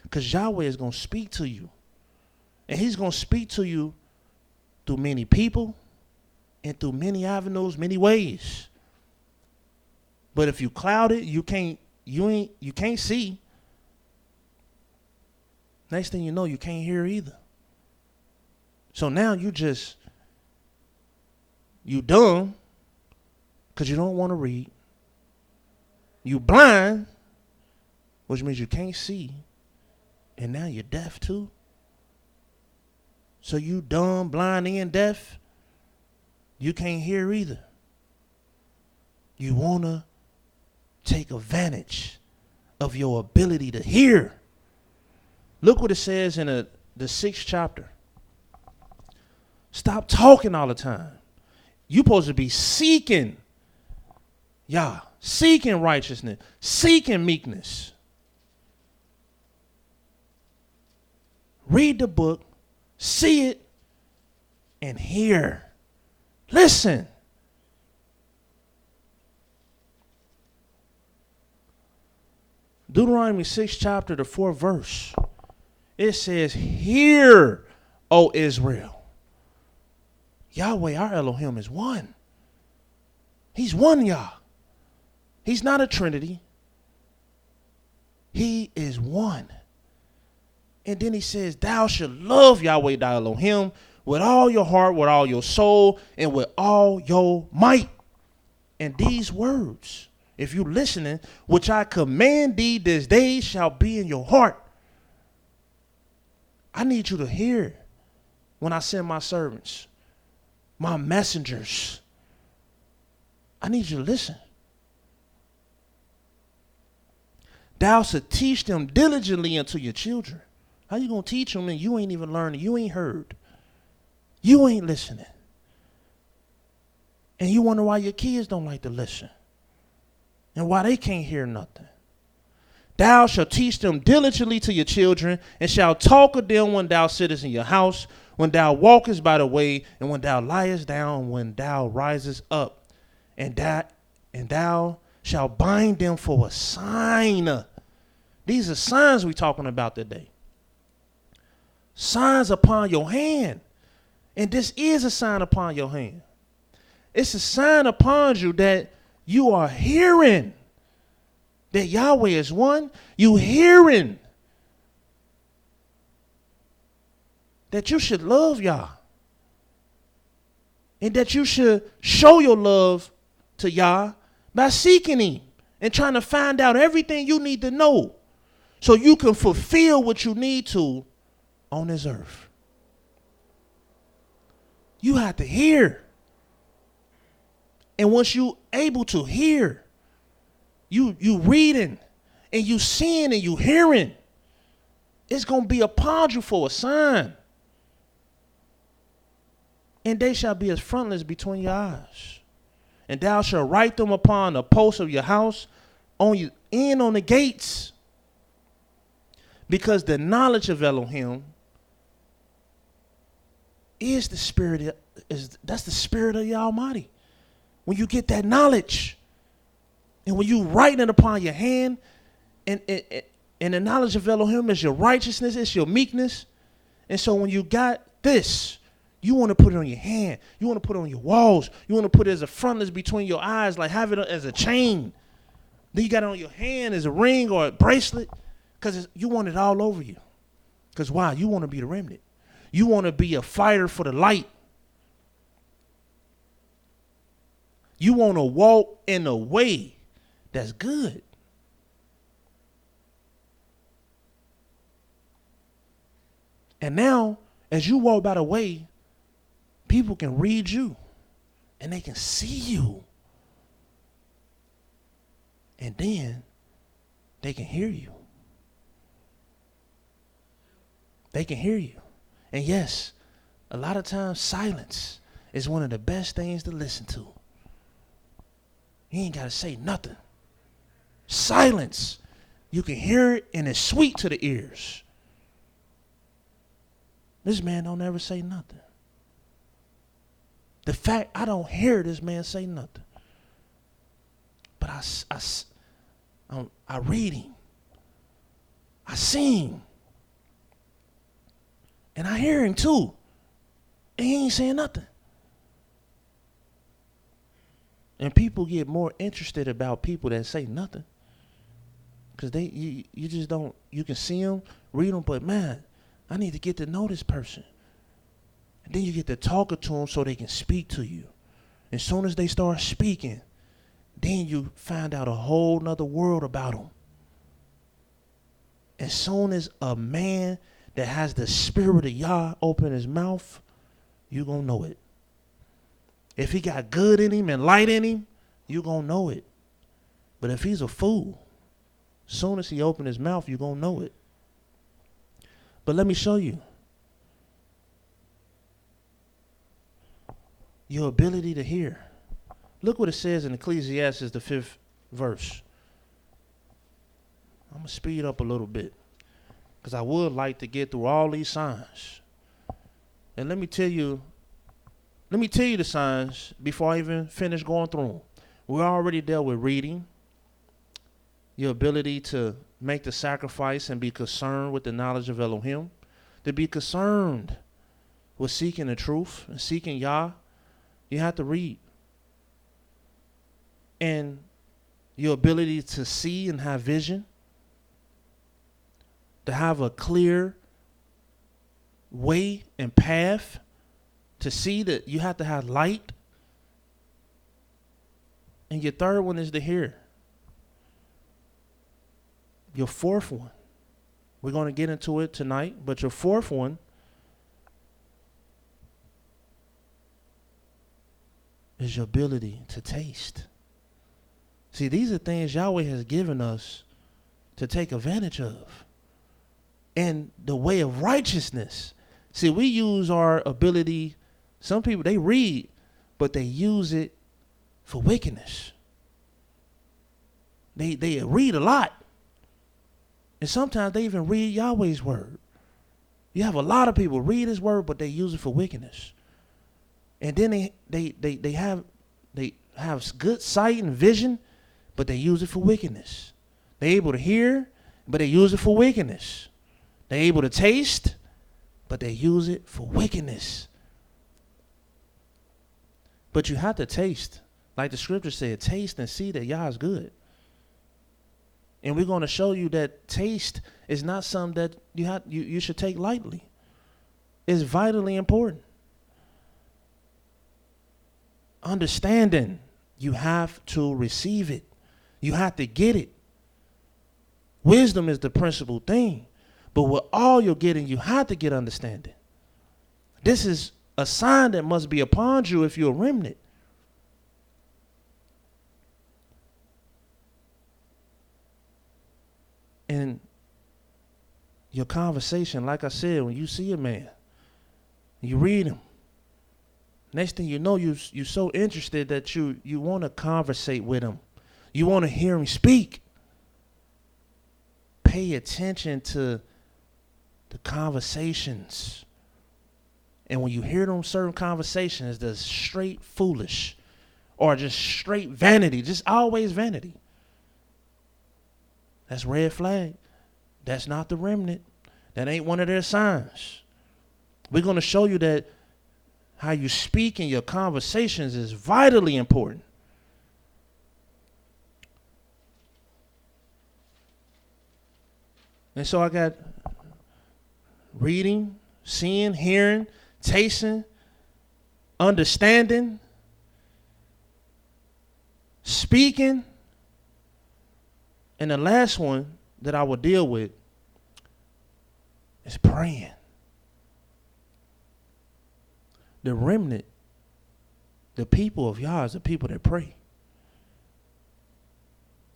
Because Yahweh is going to speak to you. And he's going to speak to you through many people and through many avenues, many ways. But if you cloud it, you can't see. Next thing you know, you can't hear either. So now you dumb because you don't want to read. You blind, which means you can't see. And now you're deaf too. So you dumb, blind, and deaf, you can't hear either. You want to take advantage of your ability to hear. Look what it says in the 6th chapter. Stop talking all the time. You're supposed to be seeking Yah, seeking righteousness, seeking meekness. Read the book, see it, and hear. Listen. Deuteronomy 6th chapter, the 4th verse. It says, "Hear, O Israel. Yahweh, our Elohim, is one. He's one Yah. He's not a trinity. He is one." And then he says, "Thou shalt love Yahweh thy Elohim with all your heart, with all your soul, and with all your might." And these words, if you listening, which I command thee this day, shall be in your heart. I need you to hear when I send my servants, my messengers. I need you to listen. Thou shalt teach them diligently unto your children. How you going to teach them and you ain't even learning? You ain't heard. You ain't listening. And you wonder why your kids don't like to listen and why they can't hear nothing. Thou shalt teach them diligently to your children, and shalt talk of them when thou sittest in your house, when thou walkest by the way, and when thou liest down, when thou risest up. And thou shalt bind them for a sign. These are signs we're talking about today. Signs upon your hand. And this is a sign upon your hand. It's a sign upon you that you are hearing that Yahweh is one. You hearing that you should love Yah. And that you should show your love to Yah by seeking him and trying to find out everything you need to know so you can fulfill what you need to on this earth. You have to hear. And once you able to hear, you reading and you seeing and you hearing, it's going to be upon you for a sign. And they shall be as frontlets between your eyes. And thou shalt write them upon the posts of your house, on you and on the gates. Because the knowledge of Elohim is the spirit, that's the spirit of the Almighty. When you get that knowledge, and when you write it upon your hand, and the knowledge of Elohim is your righteousness, it's your meekness. And so when you got this, you want to put it on your hand. You want to put it on your walls. You want to put it as a frontlets between your eyes, like have it as a chain. Then you got it on your hand as a ring or a bracelet, because you want it all over you. Because why? You want to be the remnant. You want to be a fighter for the light. You want to walk in a way that's good. And now, as you walk by the way, people can read you and they can see you. And then they can hear you. They can hear you. And yes, a lot of times silence is one of the best things to listen to. You ain't got to say nothing. Silence. You can hear it and it's sweet to the ears. This man don't ever say nothing. The fact I don't hear this man say nothing. But I read him. I see him. And I hear him too. And he ain't saying nothing. And people get more interested about people that say nothing. Because you just don't, you can see them, read them, but man, I need to get to know this person. And then you get to talking to them so they can speak to you. As soon as they start speaking, then you find out a whole nother world about them. As soon as a man that has the spirit of Yah open his mouth, you're going to know it. If he got good in him and light in him, you're going to know it. But if he's a fool, as soon as he open his mouth, you're going to know it. But let me show you. Your ability to hear. Look what it says in Ecclesiastes, the 5th verse. I'm going to speed up a little bit, because I would like to get through all these signs. And let me tell you the signs before I even finish going through them. We already dealt with reading, your ability to make the sacrifice and be concerned with the knowledge of Elohim, to be concerned with seeking the truth and seeking Yah. You have to read. And your ability to see and have vision, to have a clear way and path, to see that you have to have light. And your third one is to hear. Your fourth one, we're going to get into it tonight, but your fourth one is your ability to taste. See, these are things Yahweh has given us to take advantage of. And the way of righteousness. See, we use our ability, some people, they read, but they use it for wickedness. They read a lot. And sometimes they even read Yahweh's word. You have a lot of people read his word, but they use it for wickedness. And then they have good sight and vision, but they use it for wickedness. They're able to hear, but they use it for wickedness. They're able to taste, but they use it for wickedness. But you have to taste. Like the scripture said, taste and see that Yah is good. And we're going to show you that taste is not something that you should take lightly. It's vitally important. understanding. You have to receive it. You have to get it. Wisdom is the principal thing. But with all you're getting, you have to get understanding. This is a sign that must be upon you if you're a remnant. And your conversation, like I said, when you see a man, you read him. Next thing you know, you're so interested that you want to conversate with him. You want to hear him speak. Pay attention to the conversations. And when you hear them certain conversations that's straight foolish or just straight vanity, just always vanity, that's red flag. That's not the remnant. That ain't one of their signs. We're going to show you that how you speak in your conversations is vitally important. And so I got reading, seeing, hearing, tasting, understanding, speaking, and the last one that I will deal with is praying. The remnant, the people of Yah, is the people that pray.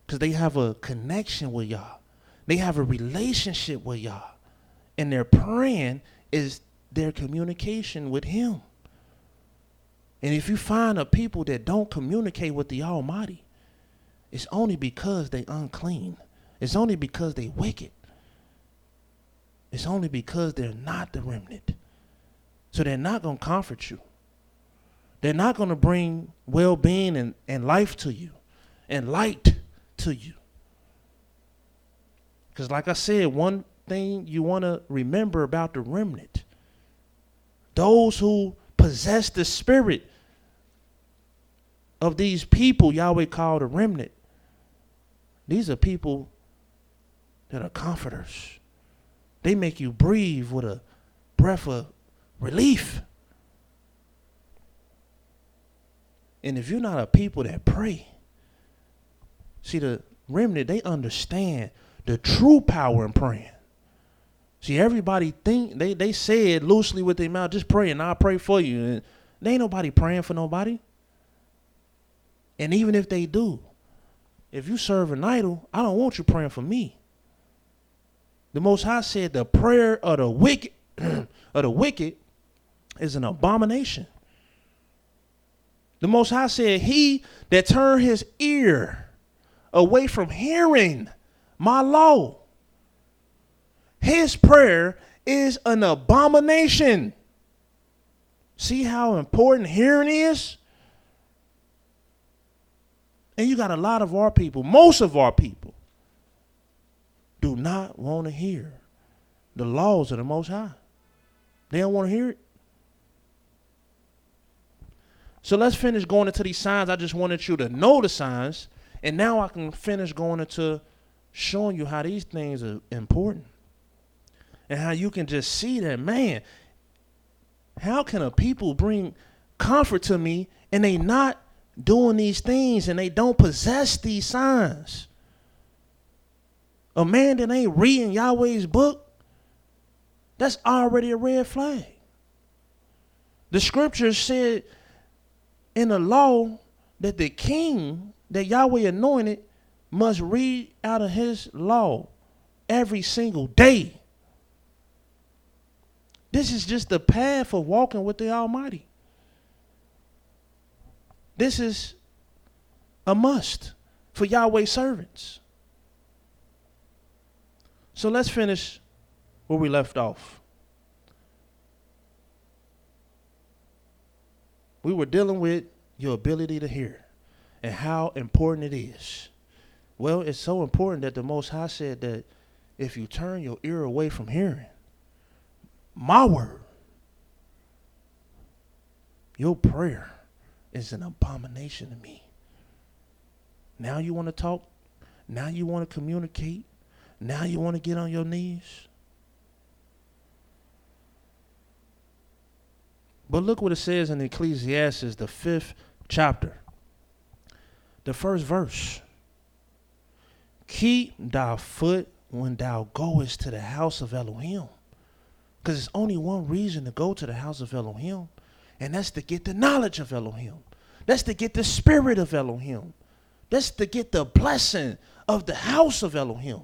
Because they have a connection with Yah. They have a relationship with Yah. And their praying is their communication with Him. And if you find a people that don't communicate with the Almighty, it's only because they unclean. It's only because they wicked. It's only because they're not the remnant. So they're not going to comfort you. They're not going to bring well-being and life to you and light to you. Because like I said, one thing you want to remember about the remnant, those who possess the spirit of these people Yahweh called a remnant, these are people that are comforters. They make you breathe with a breath of relief. And if you're not a people that pray, see, the remnant, they understand the true power in praying. See, everybody think, they say it loosely with their mouth, just pray and I'll pray for you. And there ain't nobody praying for nobody. And even if they do, if you serve an idol, I don't want you praying for me. The Most High said the prayer of the wicked is an abomination. The Most High said, he that turned his ear away from hearing my law, his prayer is an abomination. See how important hearing is? And you got a lot of our people, most of our people, do not want to hear the laws of the Most High. They don't want to hear it. So let's finish going into these signs. I just wanted you to know the signs. And now I can finish going into showing you how these things are important. And how you can just see that, man, how can a people bring comfort to me and they not doing these things and they don't possess these signs? A man that ain't reading Yahweh's book, that's already a red flag. The scriptures said in the law that the king that Yahweh anointed must read out of his law every single day. This is just the path of walking with the Almighty. This is a must for Yahweh's servants. So let's finish where we left off. We were dealing with your ability to hear and how important it is. Well, it's so important that the Most High said that if you turn your ear away from hearing my word, your prayer is an abomination to me. Now you want to talk. Now you want to communicate. Now you want to get on your knees. But look what it says in Ecclesiastes, the 5th chapter, the first verse. Keep thy foot when thou goest to the house of Elohim. Because there's only one reason to go to the house of Elohim, and that's to get the knowledge of Elohim. That's to get the spirit of Elohim. That's to get the blessing of the house of Elohim.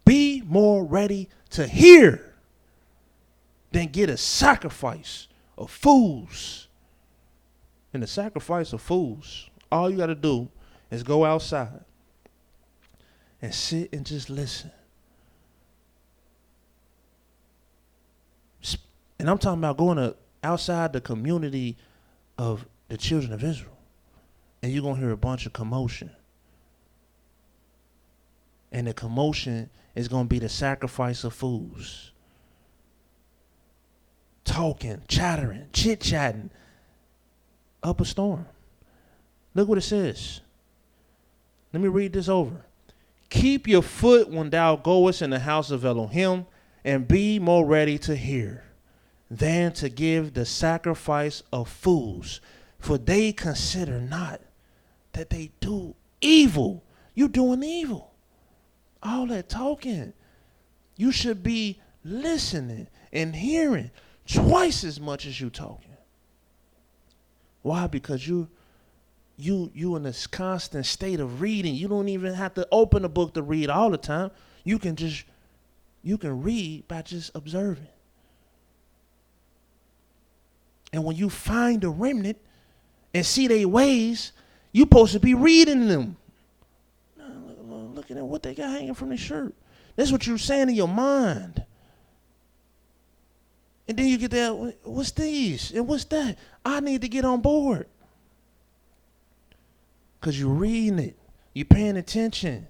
Be more ready to hear than get a sacrifice of fools. And the sacrifice of fools, all you got to do is go outside and sit and just listen. And I'm talking about going to outside the community of the children of Israel. And you're going to hear a bunch of commotion. And the commotion is going to be the sacrifice of fools. Talking, chattering, chit-chatting up a storm. Look what it says. Let me read this over. Keep your foot when thou goest in the house of Elohim, and be more ready to hear than to give the sacrifice of fools, for they consider not that they do evil. You're doing evil. All that talking. You should be listening and hearing twice as much as you talking. Why? Because you in this constant state of reading. You don't even have to open a book to read all the time. You can read by just observing. And when you find a remnant and see their ways, you're supposed to be reading them. Look at what they got hanging from their shirt. That's what you're saying in your mind. And then you get that, what's these? And what's that? I need to get on board. Because you're reading it. You're paying attention.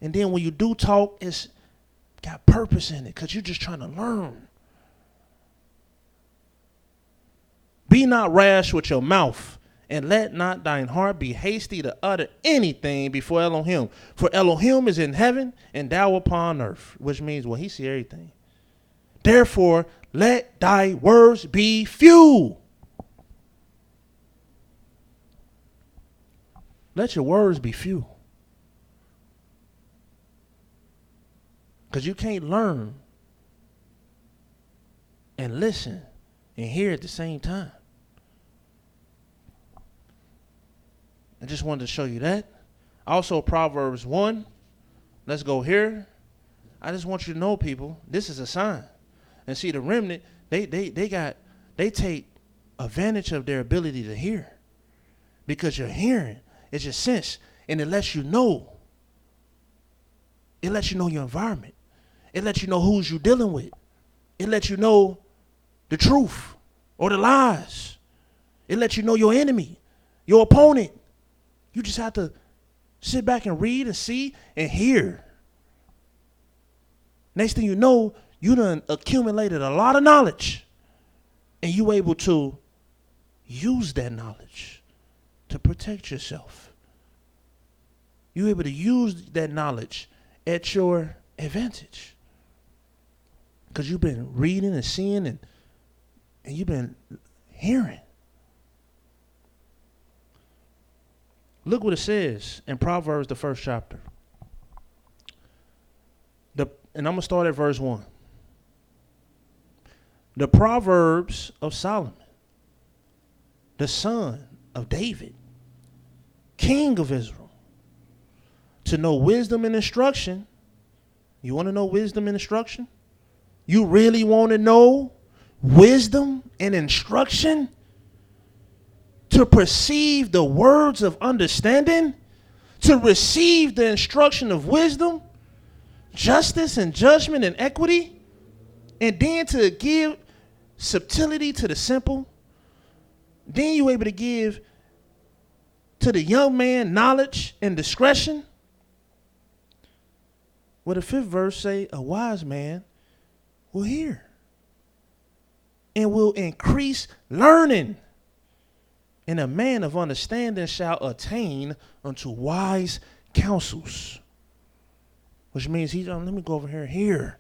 And then when you do talk, it's got purpose in it because you're just trying to learn. Be not rash with your mouth, and let not thine heart be hasty to utter anything before Elohim. For Elohim is in heaven, and thou upon earth. Which means, well, he sees everything. Therefore, let thy words be few. Let your words be few. Because you can't learn and listen and hear at the same time. I just wanted to show you that. Also, Proverbs 1. Let's go here. I just want you to know, people, this is a sign. And see, the remnant, they take advantage of their ability to hear. Because your hearing is your sense. And it lets you know. It lets you know your environment. It lets you know who's you dealing with. It lets you know the truth or the lies. It lets you know your enemy, your opponent. You just have to sit back and read and see and hear. Next thing you know, you done accumulated a lot of knowledge. And you able to use that knowledge to protect yourself. You able to use that knowledge at your advantage. Because you've been reading and seeing and you've been hearing. Look what it says in Proverbs, the first chapter. And I'm going to start at verse 1. The Proverbs of Solomon, the son of David, king of Israel, to know wisdom and instruction. You want to know wisdom and instruction? You really want to know wisdom and instruction? To perceive the words of understanding? To receive the instruction of wisdom, justice and judgment and equity? And then to give subtlety to the simple? Then you're able to give to the young man knowledge and discretion? Well, the fifth verse say, a wise man will hear and will increase learning. And a man of understanding shall attain unto wise counsels. Which means let me go over here and hear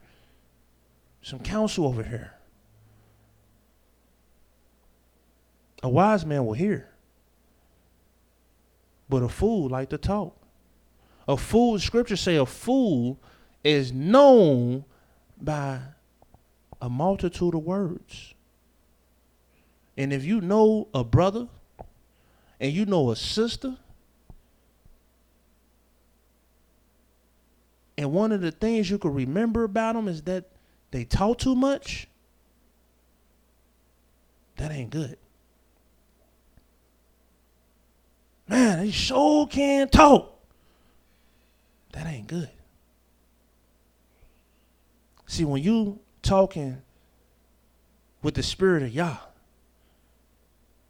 some counsel over here. A wise man will hear, but a fool like to talk. A fool, scripture say a fool is known by a multitude of words. And if you know a brother and you know a sister, and one of the things you can remember about them is that they talk too much, that ain't good. Man, they sure can talk. That ain't good. See, when you talking with the spirit of Yah,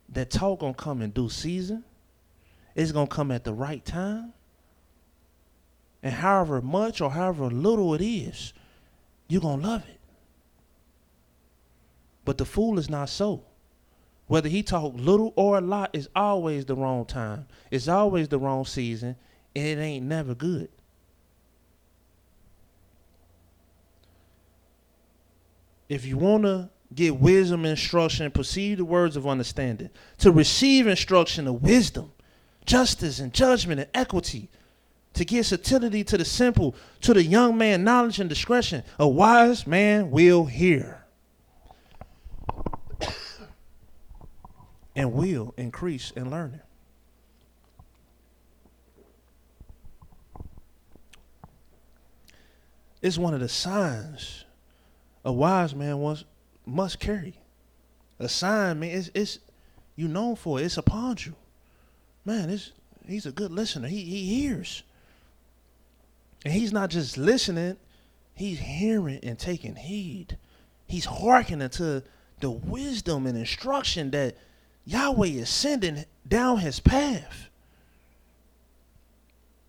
that talk gonna come in due season. It's gonna come at the right time. And however much or however little it is, you're gonna love it. But the fool is not so. Whether he talk little or a lot, it's always the wrong time. It's always the wrong season, and it ain't never good. If you want to get wisdom, instruction, perceive the words of understanding, to receive instruction of wisdom, justice and judgment and equity, to give subtlety to the simple, to the young man knowledge and discretion, a wise man will hear and will increase in learning. It's one of the signs a wise man must carry. A sign, man, it's you known for it. It's upon you. Man, he's a good listener. He hears. And he's not just listening, he's hearing and taking heed. He's hearkening to the wisdom and instruction that Yahweh is sending down his path.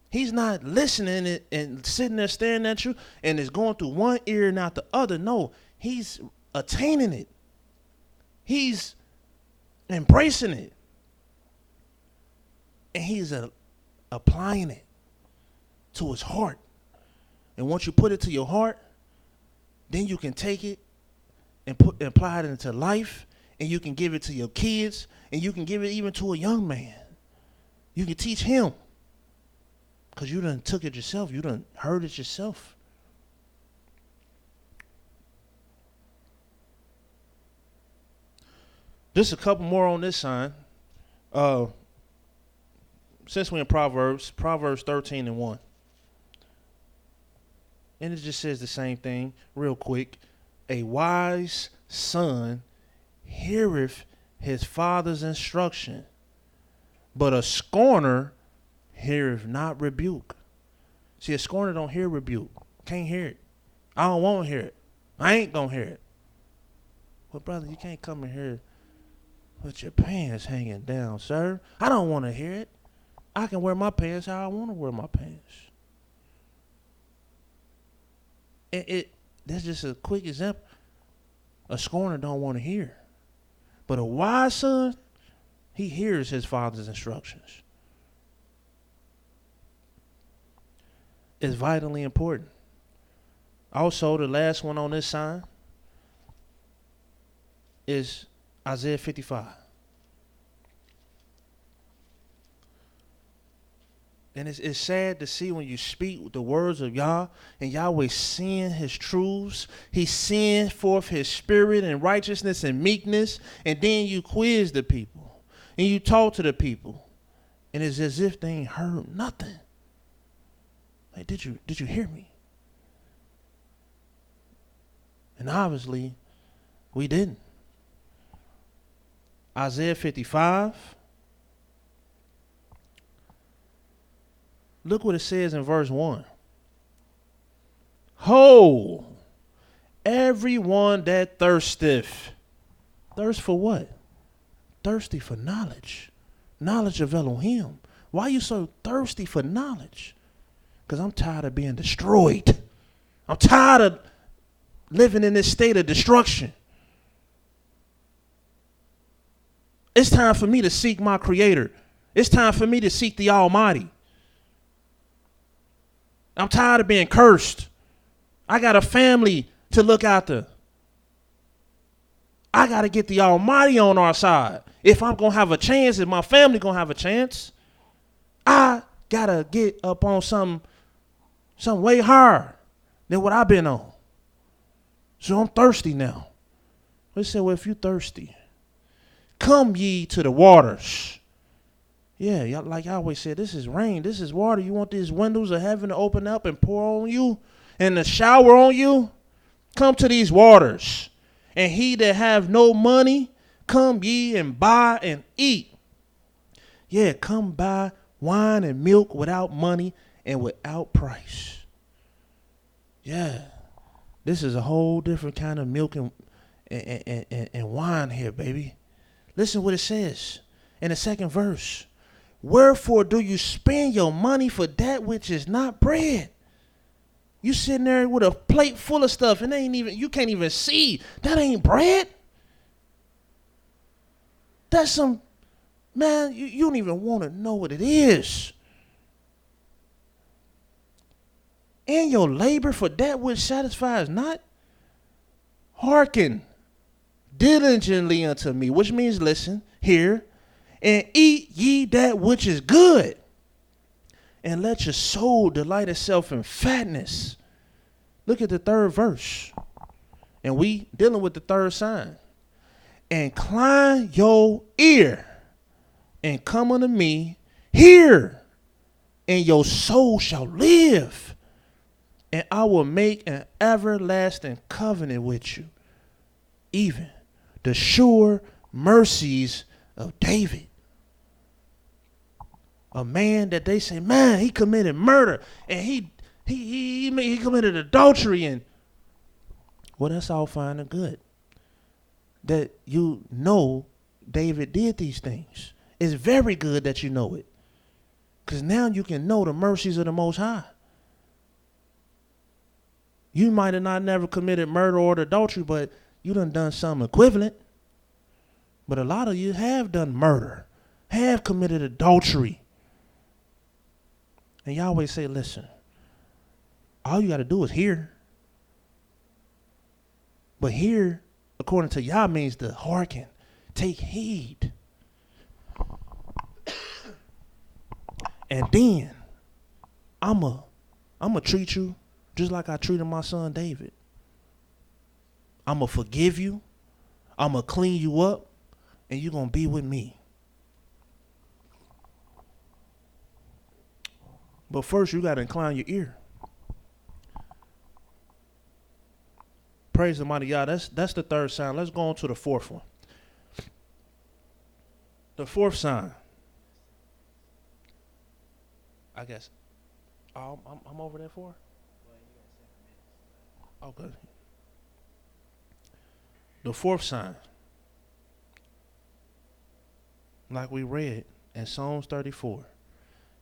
He's not listening and sitting there staring at you and it's going through one ear and out the other. No, he's attaining it. He's embracing it. And he's applying it to his heart. And once you put it to your heart, then you can take it and apply it into life, and you can give it to your kids, and you can give it even to a young man. You can teach him. Because you done took it yourself. You done heard it yourself. Just a couple more on this sign. Since we're in Proverbs 13:1. And it just says the same thing real quick. A wise son heareth his father's instruction, but a scorner heareth not rebuke. See, a scorner don't hear rebuke. Can't hear it. I don't want to hear it. I ain't going to hear it. Well, brother, you can't come in here with your pants hanging down, sir. I don't want to hear it. I can wear my pants how I want to wear my pants. That's just a quick example. A scorner don't want to hear. But a wise son, he hears his father's instructions. It's vitally important. Also, the last one on this sign is Isaiah 55. And it's sad to see when you speak the words of Yah and Yahweh seeing his truths. He's seeing forth his spirit and righteousness and meekness. And then you quiz the people. And you talk to the people. And it's as if they ain't heard nothing. Like, did you hear me? And obviously, we didn't. Isaiah 55. Look what it says in verse 1. Ho, everyone that thirsteth. Thirst for what? Thirsty for knowledge. Knowledge of Elohim. Why are you so thirsty for knowledge? Because I'm tired of being destroyed. I'm tired of living in this state of destruction. It's time for me to seek my Creator. It's time for me to seek the Almighty. I'm tired of being cursed. I got a family to look after. I got to get the Almighty on our side. If I'm going to have a chance, if my family going to have a chance, I got to get up on something way higher than what I've been on. So I'm thirsty now. They said, well, if you thirsty, come ye to the waters. Yeah, like I always said, this is rain, this is water. You want these windows of heaven to open up and pour on you and the shower on you? Come to these waters. And he that have no money, come ye and buy and eat. Yeah, come buy wine and milk without money and without price. Yeah, this is a whole different kind of milk and wine here, baby. Listen what it says in the second verse. Wherefore do you spend your money for that which is not bread? You sitting there with a plate full of stuff and you can't even see. That ain't bread. That's some, man, you don't even want to know what it is. And your labor for that which satisfies not. Hearken diligently unto me, which means listen, hear, and eat ye that which is good. And let your soul delight itself in fatness. Look at the third verse. And we dealing with the third sign. Incline your ear and come unto me, hear, and your soul shall live. And I will make an everlasting covenant with you, even the sure mercies of David. A man that they say, man, he committed murder and he committed adultery, and well, that's all fine and good. That you know David did these things. It's very good that you know it, because now you can know the mercies of the Most High. You might have not never committed murder or adultery, but you done something equivalent. But a lot of you have done murder, have committed adultery. And Yahweh say, listen, all you got to do is hear. But hear, according to Yah, means to hearken, take heed. And then I'ma treat you just like I treated my son David. I'ma forgive you. I'ma clean you up, and you're gonna be with me. But first, you got to incline your ear. Praise the mighty Yah. That's the third sign. Let's go on to the fourth one. The fourth sign. I guess. I'm over there for? Okay. The fourth sign. Like we read in Psalms 34.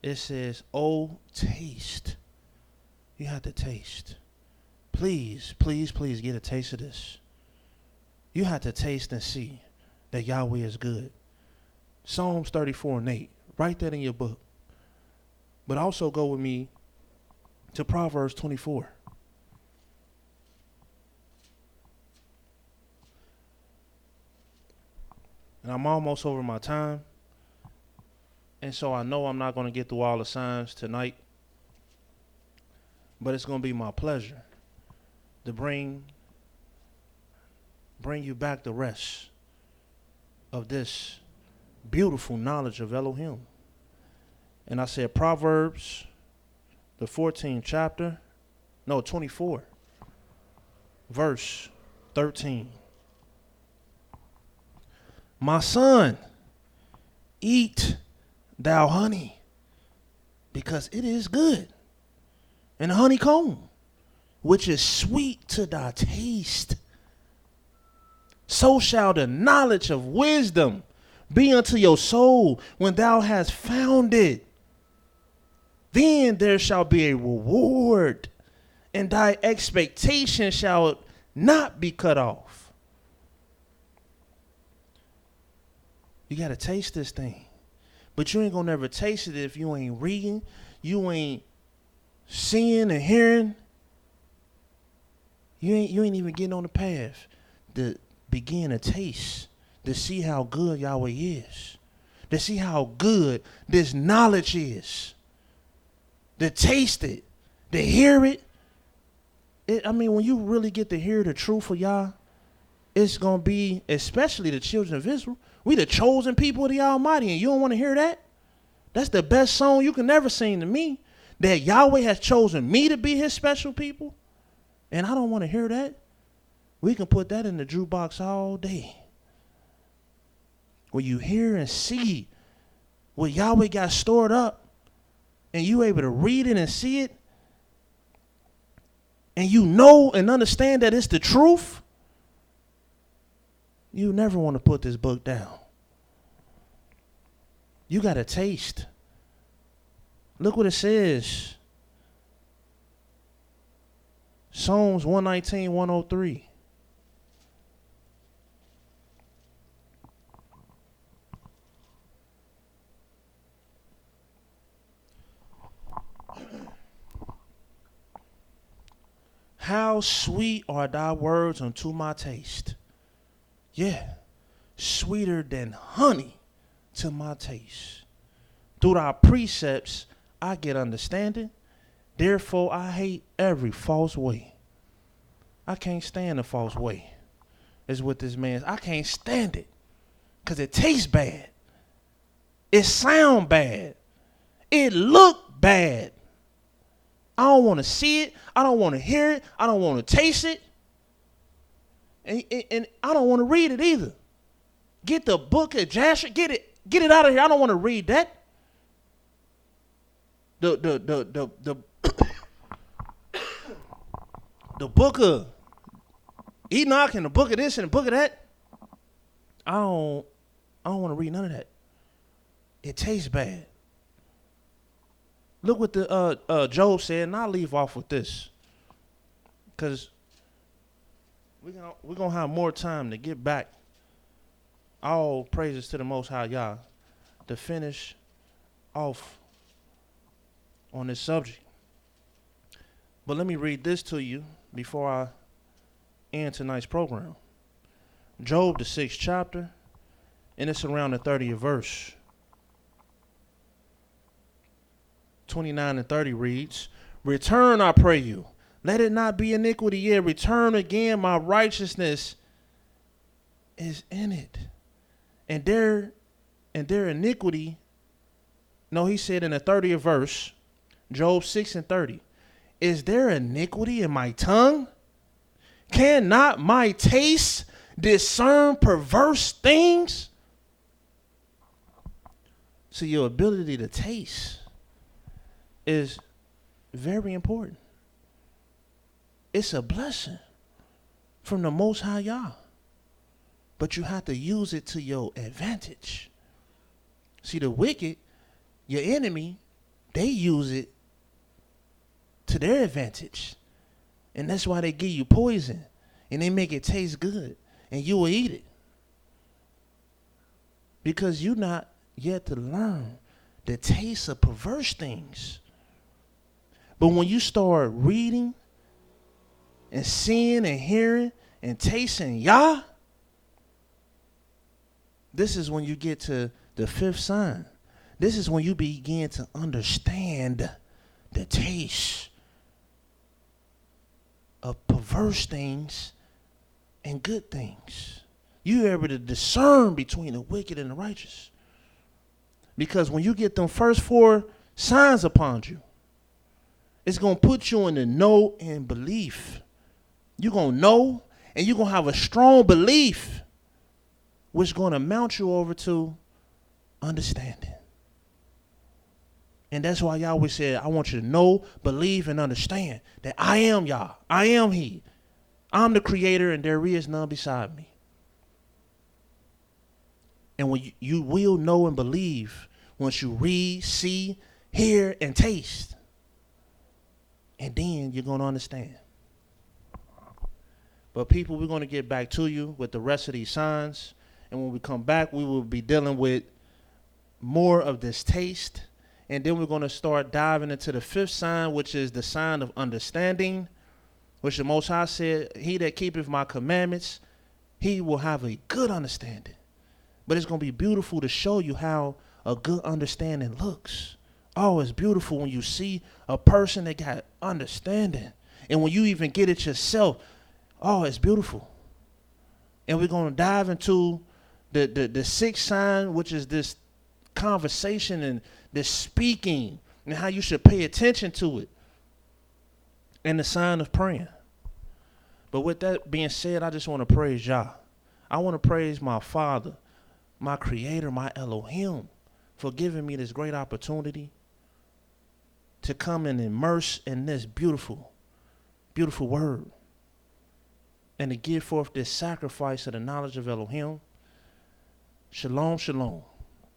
It says, oh, taste. You have to taste. Please, please, please get a taste of this. You have to taste and see that Yahweh is good. Psalms 34 and 8. Write that in your book. But also go with me to Proverbs 24. And I'm almost over my time. And so I know I'm not going to get through all the signs tonight. But it's going to be my pleasure to bring you back the rest of this beautiful knowledge of Elohim. And I said Proverbs, the 14th chapter, 24, verse 13. My son, eat thou honey, because it is good, and the honeycomb, which is sweet to thy taste. So shall the knowledge of wisdom be unto your soul when thou hast found it. Then there shall be a reward, and thy expectation shall not be cut off. You got to taste this thing. But you ain't going to never taste it if you ain't reading, you ain't seeing and hearing. You ain't even getting on the path to begin to taste to see how good Yahweh is, to see how good this knowledge is, to taste it, to hear it. When you really get to hear the truth of Yah, it's going to be, especially the children of Israel, we the chosen people of the Almighty, and you don't want to hear that? That's the best song you can ever sing to me, that Yahweh has chosen me to be his special people, and I don't want to hear that. We can put that in the jukebox all day. When you hear and see what Yahweh got stored up, and you able to read it and see it, and you know and understand that it's the truth, you never want to put this book down. You got to taste. Look what it says. Psalms 119, 103. How sweet are thy words unto my taste. Yeah, sweeter than honey to my taste. Through thy precepts I get understanding. Therefore I hate every false way. I can't stand a false way. Is what this man's. I can't stand it. Because it tastes bad. It sound bad. It look bad. I don't want to see it. I don't want to hear it. I don't want to taste it. And I don't want to read it either. Get the book of Jasher. Get it out of here. I don't want to read that. The book of Enoch and the book of this and the book of that. I don't want to read none of that. It tastes bad. Look what the Job said, and I'll leave off with this, because we're gonna have more time to get back. All praises to the Most High Yah to finish off on this subject. But let me read this to you before I end tonight's program. Job, the 6th chapter, and it's around the 30th verse. 29 and 30 reads, return, I pray you. Let it not be iniquity, yet return again. My righteousness is in it. And their iniquity, no, he said in the 30th verse, Job 6 and 30, is there iniquity in my tongue? Cannot my taste discern perverse things? So your ability to taste is very important. It's a blessing from the Most High Yah. But you have to use it to your advantage. See, the wicked, your enemy, they use it to their advantage. And that's why they give you poison. And they make it taste good. And you will eat it. Because you're not yet to learn the taste of perverse things. But when you start reading and seeing and hearing and tasting Yah, this is when you get to the 5th sign. This is when you begin to understand the taste of perverse things and good things. You're able to discern between the wicked and the righteous. Because when you get them first 4 signs upon you, it's going to put you in the know and belief. You're going to know, and you're going to have a strong belief, which is going to mount you over to understanding. And that's why Yahweh said, I want you to know, believe, and understand that I am Yah. I am He. I'm the creator, and there is none beside me. And when you will know and believe once you read, see, hear, and taste. And then you're going to understand. But people, we're going to get back to you with the rest of these signs. And when we come back, we will be dealing with more of this taste. And then we're going to start diving into the 5th sign, which is the sign of understanding, which the Most High said, he that keepeth my commandments, he will have a good understanding. But it's going to be beautiful to show you how a good understanding looks. Oh, it's beautiful when you see a person that got understanding. And when you even get it yourself, oh, it's beautiful. And we're going to dive into the sixth sign, which is this conversation and this speaking and how you should pay attention to it. And the sign of praying. But with that being said, I just want to praise Yah. I want to praise my Father, my Creator, my Elohim, for giving me this great opportunity to come and immerse in this beautiful, beautiful word. And to give forth this sacrifice of the knowledge of Elohim. Shalom, shalom.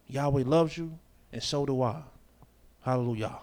Yahweh loves you, and so do I. Hallelujah.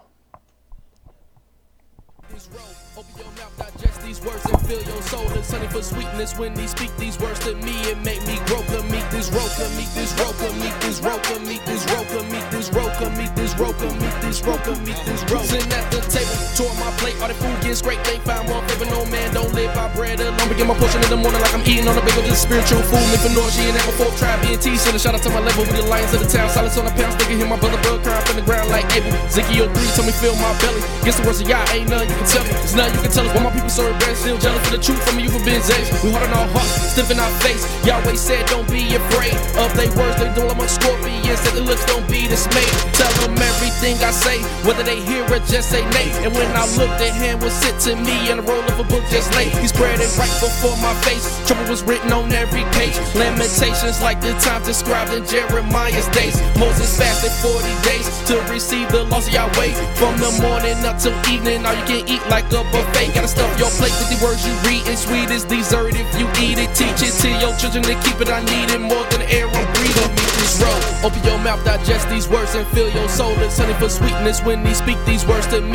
Open your mouth, digest these words and fill your soul. It's honey for sweetness when he speak these words to me. It make me grow. Come meet this row, come meet this row, come meet this row, come meet this row, come meet this row, come meet this row, come meet this row, come meet this row. Sitting at the table, tore my plate, all the food gets great. They find one flavor, no man don't live by bread alone. Begin my portion in the morning like I'm eating on a bagel, just spiritual food. Living noisy and apple fork, try BNT. Send a shout out to my level with the lions of the town. Silence on the pound, sticking hear my brother crying from the ground like Abel. Ezekiel 3 told me fill my belly. Guess the words of Yah ain't none you can tell me. It's nothing you can tell us why my people so embarrassed. Still jealous for the truth from you for being Zays. We hard on our hearts, stiff in our face. Yahweh said don't be afraid of they words. They duel among scorpions. Said the looks don't be dismayed. Tell them everything I say, whether they hear or just say nay. And when I look, their hand will sit to me and a roll of a book just lay. He spread it right before my face. Trouble was written on every page. Lamentations like the time described in Jeremiah's days. Moses fasted 40 days to receive the laws of Yahweh. From the morning up till evening, all you can eat like a buffet. Gotta stuff your plate with the words you read. And sweet is dessert if you eat it. Teach it to your children to keep it. I need it more than the air I'm breathing. Meet this road. Open your mouth, digest these words and fill your soul. It's honey for sweetness when he speak these words to me.